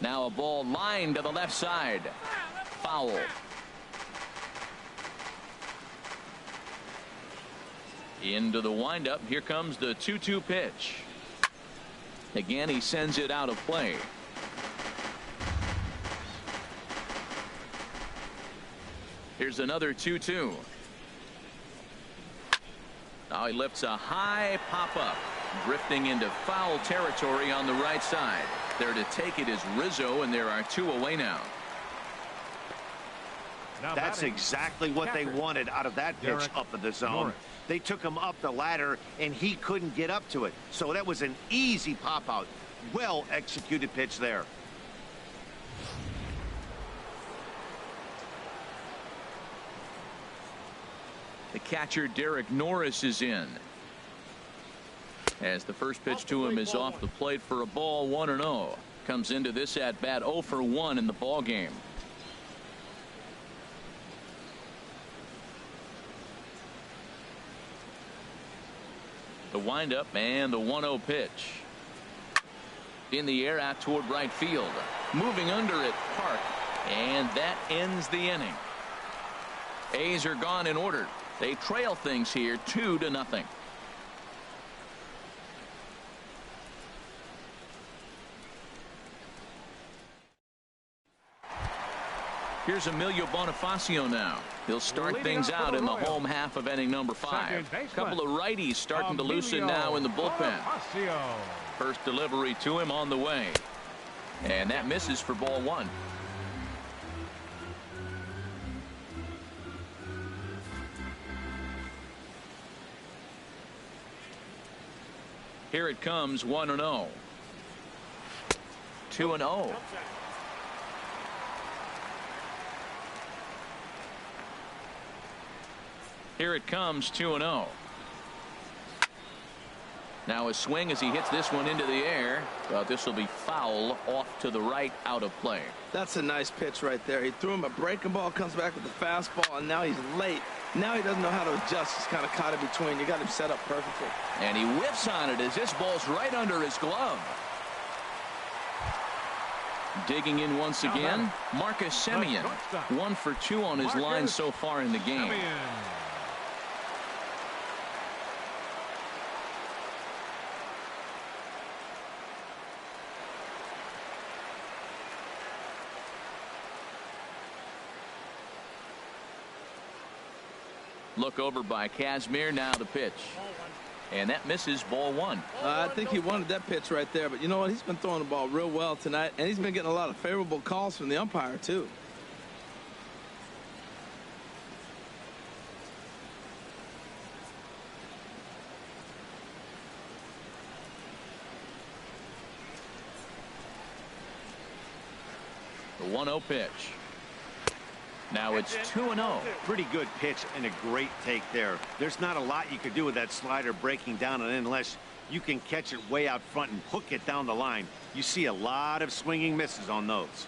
Now a ball lined to the left side. Foul. Into the windup. Here comes the 2-2 pitch. Again, he sends it out of play. Here's another 2-2. Now he lifts a high pop-up, drifting into foul territory on the right side. There to take it is Rizzo, and there are two away now. That's exactly what they wanted out of that pitch up in the zone. They took him up the ladder, and he couldn't get up to it. So that was an easy pop-out. Well-executed pitch there. The catcher, Derek Norris, is in. As the first pitch to him is off the plate for a ball, 1-0. Comes into this at-bat 0 for 1 in the ball game. The windup and the 1-0 pitch. In the air out toward right field. Moving under it, Park. And that ends the inning. A's are gone in order. They trail things here 2-0. Here's Emilio Bonifacio now. He'll start things out in the home half of inning number 5. Couple of righties starting to loosen now in the bullpen. First delivery to him on the way. And that misses for ball 1. Here it comes, 1-0. 2-0. Here it comes, 2-0. Now a swing as he hits this one into the air, but this will be foul off to the right, out of play. That's a nice pitch right there. He threw him a breaking ball, comes back with the fastball, and now he's late. Now he doesn't know how to adjust. He's kind of caught in between. You got him set up perfectly. And he whiffs on it as this ball's right under his glove. Digging in once again, Marcus Semien. 1 for 2 on his line so far in the game. Look over by Kazmir. Now the pitch. And that misses, ball 1. I think he wanted that pitch right there. But you know what? He's been throwing the ball real well tonight. And he's been getting a lot of favorable calls from the umpire, too. The 1-0 pitch. Now it's 2-0. Pretty good pitch and a great take there. There's not a lot you could do with that slider breaking down and unless you can catch it way out front and hook it down the line. You see a lot of swinging misses on those.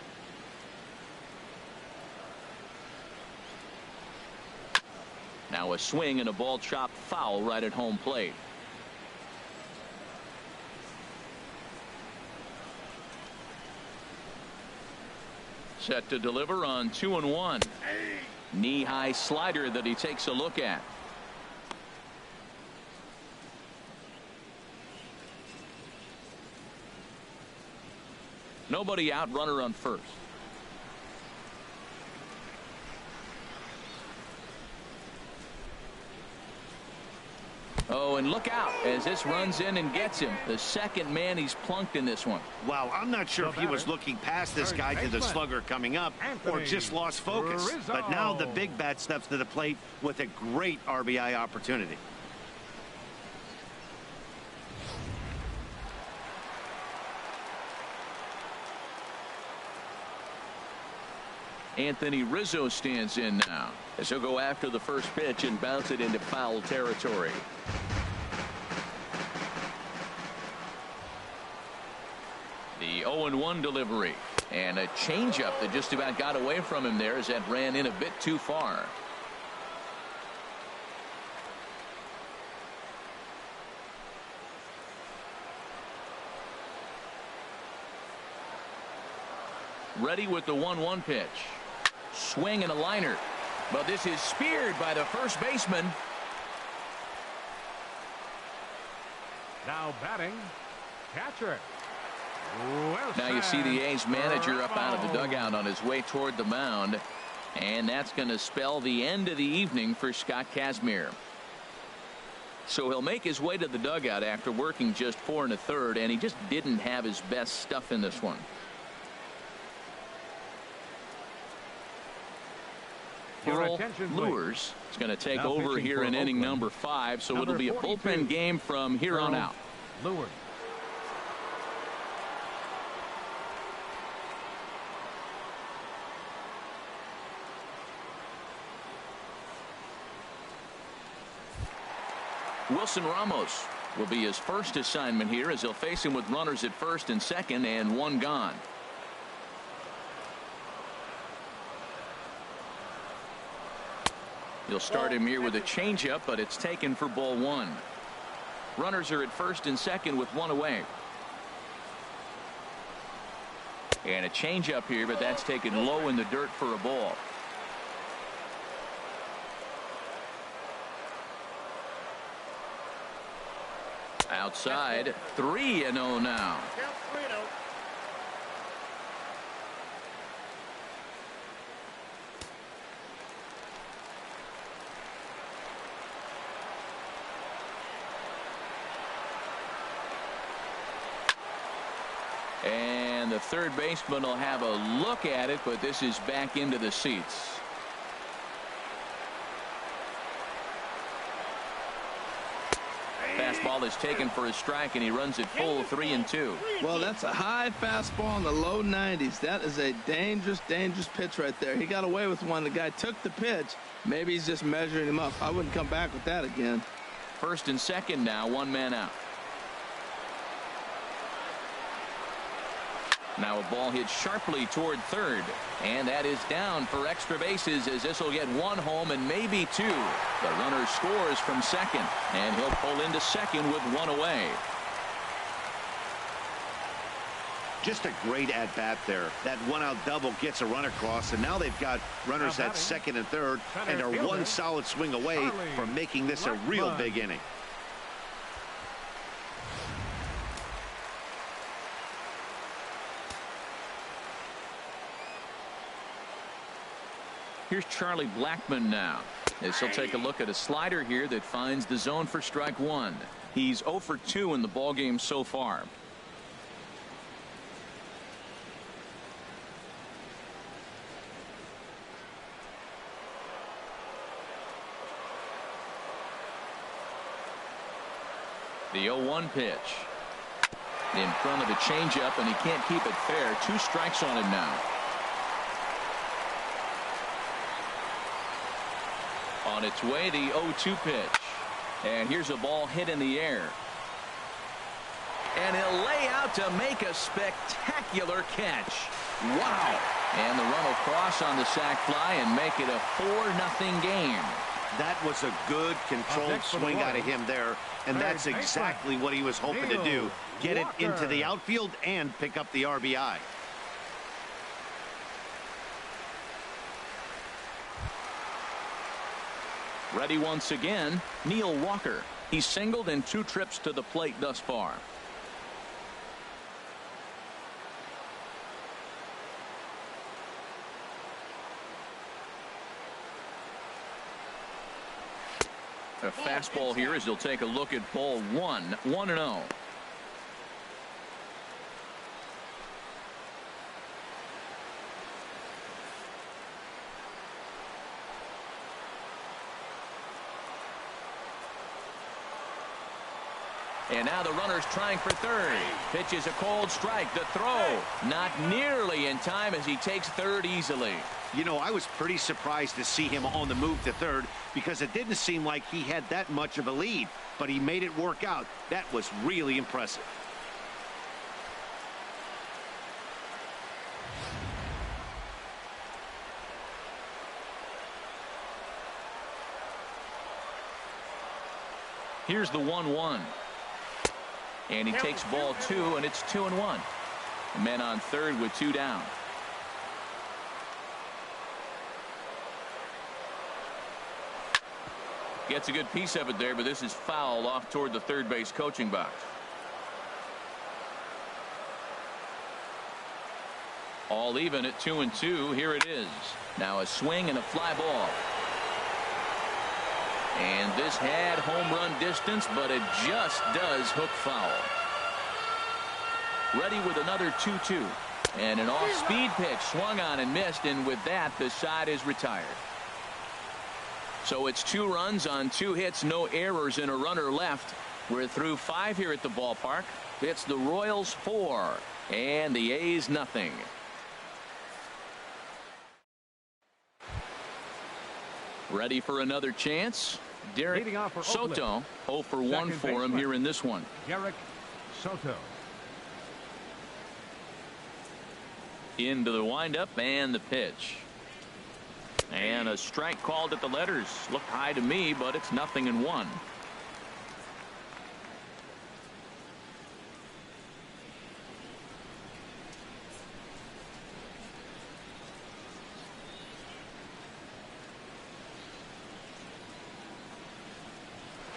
Now a swing and a ball chopped foul right at home plate. Set to deliver on 2-1. Knee-high slider that he takes a look at. Nobody out, runner on first. Oh, and look out as this runs in and gets him. The second man he's plunked in this one. Wow, I'm not sure if he was looking past this guy to the slugger coming up or just lost focus. But now the big bat steps to the plate with a great RBI opportunity. Anthony Rizzo stands in now as he'll go after the first pitch and bounce it into foul territory. The 0-1 delivery and a changeup that just about got away from him there as that ran in a bit too far. Ready with the 1-1 pitch. Swing and a liner. But this is speared by the first baseman. Now batting, catcher. Now you see the A's manager up out of the dugout on his way toward the mound. And that's going to spell the end of the evening for Scott Kazmir. So he'll make his way to the dugout after working just 4 1/3, and he just didn't have his best stuff in this one. Earl Lewis is going to take over here in inning number 5, so it'll be a bullpen game from here on out. Lewis. Wilson Ramos will be his first assignment here as he'll face him with runners at first and second and 1 gone. You'll start him here with a changeup, but it's taken for ball 1. Runners are at first and second with 1 away. And a changeup here, but that's taken low in the dirt for a ball. Outside, 3-0 now. And the third baseman will have a look at it, but this is back into the seats. Fastball is taken for a strike, and he runs it full 3-2. Well, that's a high fastball in the low 90s. That is a dangerous, dangerous pitch right there. He got away with one. The guy took the pitch. Maybe he's just measuring him up. I wouldn't come back with that again. First and second now, 1 man out. Now a ball hit sharply toward third. And that is down for extra bases, as this will get one home and maybe two. The runner scores from second, and he'll pull into second with one away. Just a great at-bat there. That one-out double gets a run across, and now they've got runners at second and third, and are one solid swing away from making this a real big inning. Here's Charlie Blackmon now, as he'll take a look at a slider here that finds the zone for strike one. He's 0 for 2 in the ballgame so far. The 0-1 pitch. In front of the changeup, and he can't keep it fair. 2 strikes on him now. On its way, the 0-2 pitch. And here's a ball hit in the air. And he'll lay out to make a spectacular catch. Wow. And the run will cross on the sac fly and make it a 4-0 game. That was a good controlled swing out of him there, and that's exactly what he was hoping to do. Get it into the outfield and pick up the RBI. Ready once again, Neil Walker. He's singled in 2 trips to the plate thus far. A fastball here as he'll take a look at ball 1, 1-0. And now the runner's trying for third. Pitch is a cold strike. The throw not nearly in time as he takes third easily. You know, I was pretty surprised to see him on the move to third, because it didn't seem like he had that much of a lead, but he made it work out. That was really impressive. Here's the 1-1. And he takes ball 2, and it's 2-1. Men on third with 2 down. Gets a good piece of it there, but this is foul off toward the third base coaching box. All even at 2-2. Here it is. Now a swing and a fly ball. And this had home run distance, but it just does hook foul. Ready with another 2-2. And an off-speed pitch swung on and missed, and with that, the side is retired. So it's 2 runs on 2 hits, no errors, and a runner left. We're through 5 here at the ballpark. It's the Royals 4 and the A's nothing. Ready for another chance? Derek Soto, 0 for 1 for him here in this one. Derek Soto. Into the windup and the pitch. And a strike called at the letters. Looked high to me, but it's 0-1.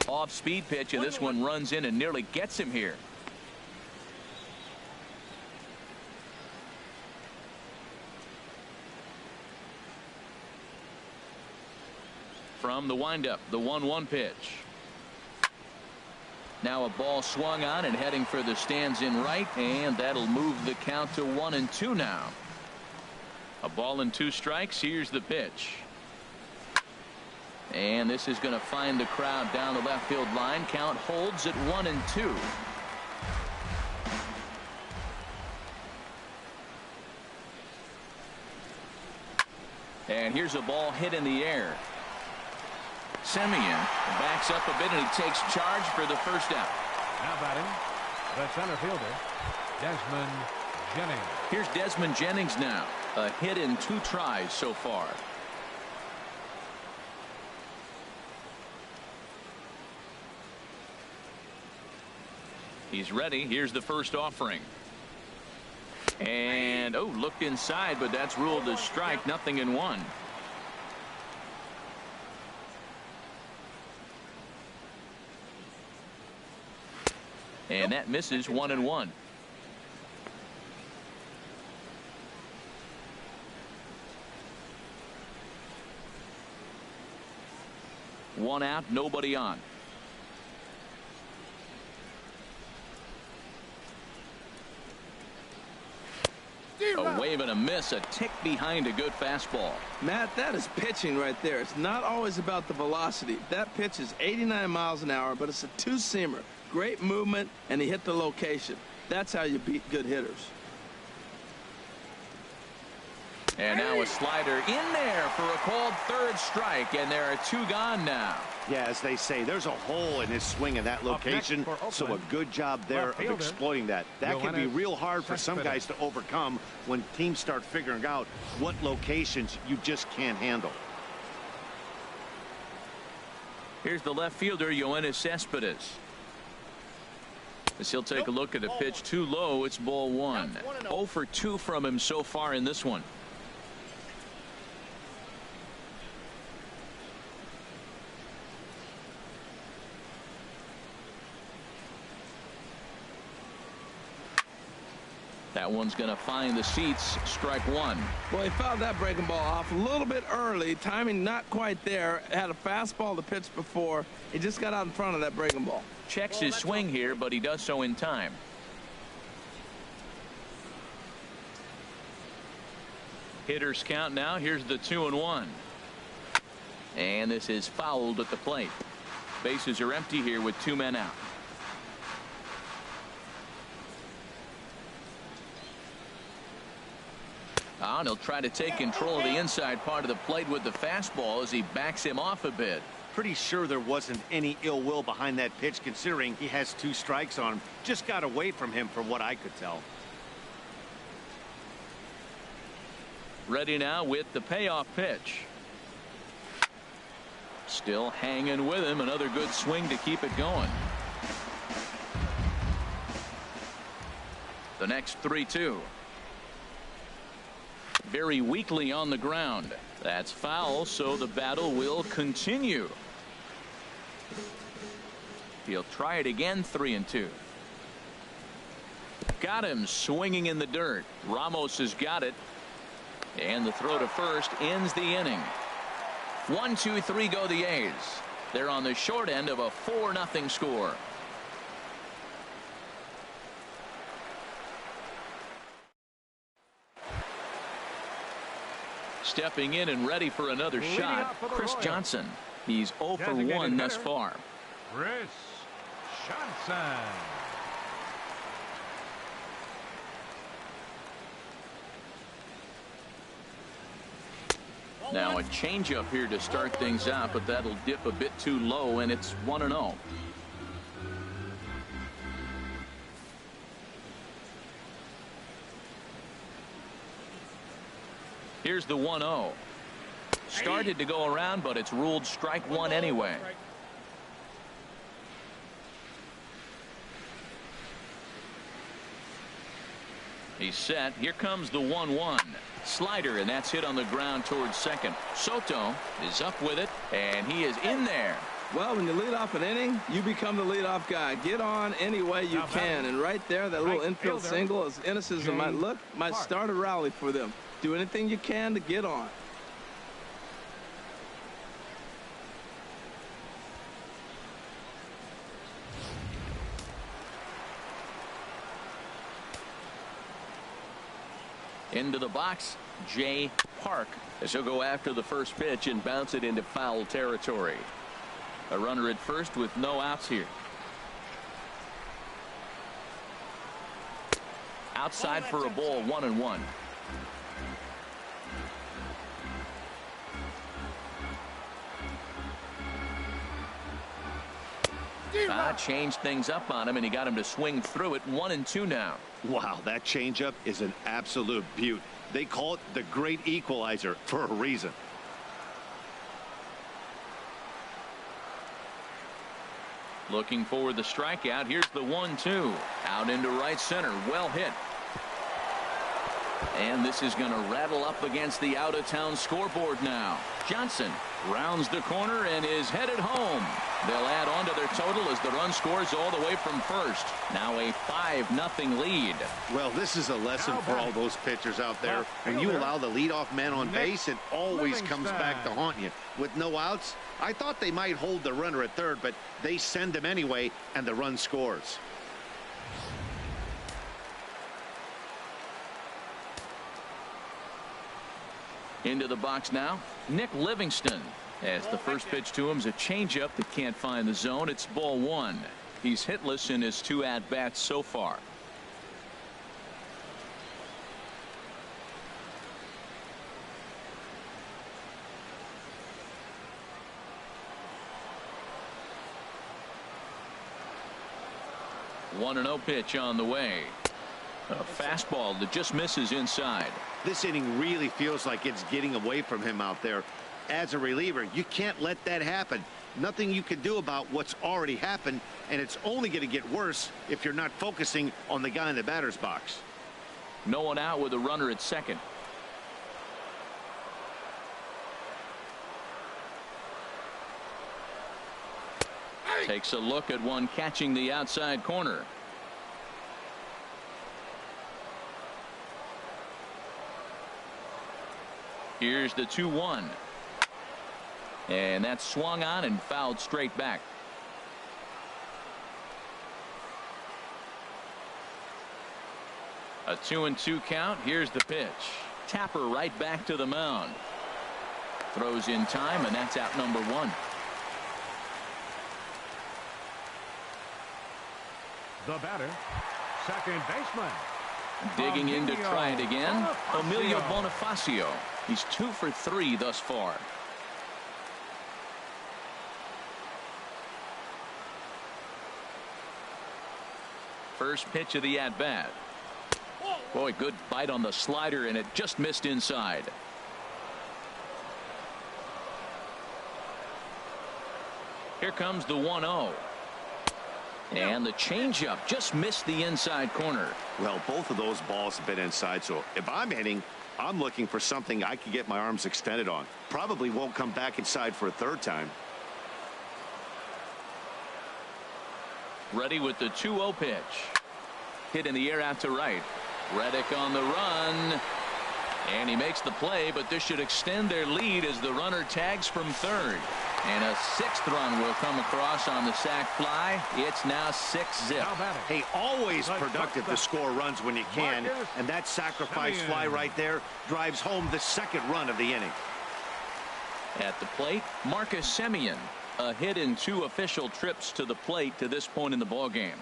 Off-speed pitch, and this one runs in and nearly gets him here. From the windup, the 1-1 pitch. Now a ball swung on and heading for the stands in right, and that'll move the count to 1-2 now. A ball and 2 strikes. Here's the pitch. And this is going to find the crowd down the left field line. Count holds at 1-2. And here's a ball hit in the air. Semien backs up a bit, and he takes charge for the first out. Now batting, the center fielder, Desmond Jennings. Here's Desmond Jennings now. A hit in 2 tries so far. He's ready. Here's the first offering. And, oh, looked inside, but that's ruled a strike. 0-1. And that misses. 1-1. One out, nobody on. A wave and a miss, a tick behind a good fastball. Matt, that is pitching right there. It's not always about the velocity. That pitch is 89 miles an hour, but it's a two-seamer. Great movement, and he hit the location. That's how you beat good hitters. And now a slider in there for a called third strike, and there are 2 gone now. Yeah, as they say, there's a hole in his swing in that location, so a good job there of exploiting that. That can be real hard for some guys to overcome when teams start figuring out what locations you just can't handle. Here's the left fielder, Yoenis Cespedes. As he'll take a look at a pitch too low, it's ball 1. 0 for 2 from him so far in this one. That one's going to find the seats. Strike 1. Well, he fouled that breaking ball off a little bit early. Timing not quite there. Had a fastball to pitch before. He just got out in front of that breaking ball. Checks his swing here, but he does so in time. Hitters count now. Here's the 2-1. And this is fouled at the plate. Bases are empty here with 2 men out. And he'll try to take control of the inside part of the plate with the fastball as he backs him off a bit. Pretty sure there wasn't any ill will behind that pitch, considering he has 2 strikes on him. Just got away from him from what I could tell. Ready now with the payoff pitch. Still hanging with him. Another good swing to keep it going. The next 3-2. Very weakly on the ground. That's foul, so the battle will continue. He'll try it again. 3-2. Got him swinging in the dirt. Ramos has got it. And the throw to first ends the inning. 1-2-3 go the A's. They're on the short end of a 4-0 score. Stepping in and ready for another shot, Chris Johnson. He's 0 for 1 thus far. Chris Johnson. Now a changeup here to start things out, but that'll dip a bit too low, and it's 1-0. Here's the 1-0. Started to go around, but it's ruled strike 1 anyway. He's set. Here comes the 1-1. Slider, and that's hit on the ground towards second. Soto is up with it, and he is in there. Well, when you lead off an inning, you become the leadoff guy. Get on any way you can. And right there, that little infield single, as innocent as it might look, might start a rally for them. Do anything you can to get on. Into the box, Jay Park, as he'll go after the first pitch and bounce it into foul territory. A runner at first with no outs here. Outside for a ball, 1-1. Changed things up on him, and he got him to swing through it. 1-2 now. Wow, that changeup is an absolute beaut. They call it the great equalizer for a reason. Looking for the strikeout. Here's the 1-2. Out into right center. Well hit. And this is going to rattle up against the out-of-town scoreboard now. Johnson rounds the corner and is headed home. They'll add on to their total as the run scores all the way from first. Now a 5-0 lead. Well, this is a lesson for all those pitchers out there. When you allow the leadoff man on base, it always comes back to haunt you. With no outs, I thought they might hold the runner at third, but they send him anyway, and the run scores. Into the box now, Nick Livingston. As the first pitch to him is a changeup that can't find the zone. It's ball one. He's hitless in his 2 at-bats so far. One 1-0 pitch on the way. A fastball that just misses inside. This inning really feels like it's getting away from him out there. As a reliever, you can't let that happen. Nothing you can do about what's already happened, and it's only going to get worse if you're not focusing on the guy in the batter's box. No one out with a runner at second. Takes a look at one catching the outside corner. Here's the 2-1. And that's swung on and fouled straight back. A 2-2 count. Here's the pitch. Tapper right back to the mound. Throws in time, and that's out number 1. The batter, second baseman. Digging in to try it again, Emilio Bonifacio. He's 2 for 3 thus far. First pitch of the at-bat. Boy, good bite on the slider, and it just missed inside. Here comes the 1-0. And the changeup just missed the inside corner. Well, both of those balls have been inside, so if I'm hitting, I'm looking for something I can get my arms extended on. Probably won't come back inside for a third time. Ready with the 2-0 pitch. Hit in the air out to right. Reddick on the run. And he makes the play, but this should extend their lead as the runner tags from third. And a 6th run will come across on the sac fly. It's now 6-0. Hey, always productive to score runs when you can. And that sacrifice fly right there drives home the 2nd run of the inning. At the plate, Marcus Semien. A hit in 2 official trips to the plate to this point in the ballgame.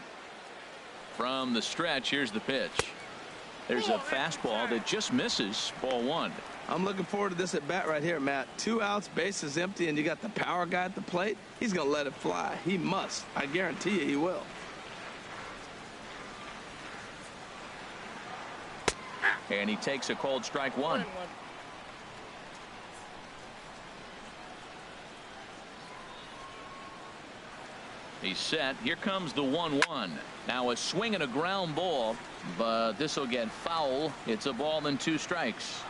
From the stretch, here's the pitch. There's a fastball that just misses. Ball 1. I'm looking forward to this at bat right here, Matt. 2 outs, bases empty, and you got the power guy at the plate. He's going to let it fly. He must. I guarantee you he will. And he takes a cold strike 1. He's set. Here comes the 1-1. Now a swing and a ground ball, but this will get foul. It's a ball and 2 strikes.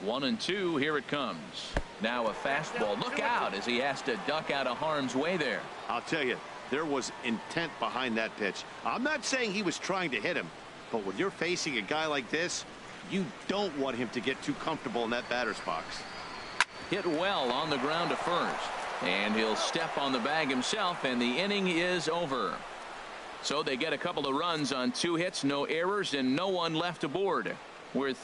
1-2. Here it comes. Now a fastball. Look out as he has to duck out of harm's way there. I'll tell you, there was intent behind that pitch. I'm not saying he was trying to hit him, but when you're facing a guy like this, you don't want him to get too comfortable in that batter's box. Hit well on the ground to first, and he'll step on the bag himself, and the inning is over. So they get a couple of runs on 2 hits, no errors, and no one left aboard. We're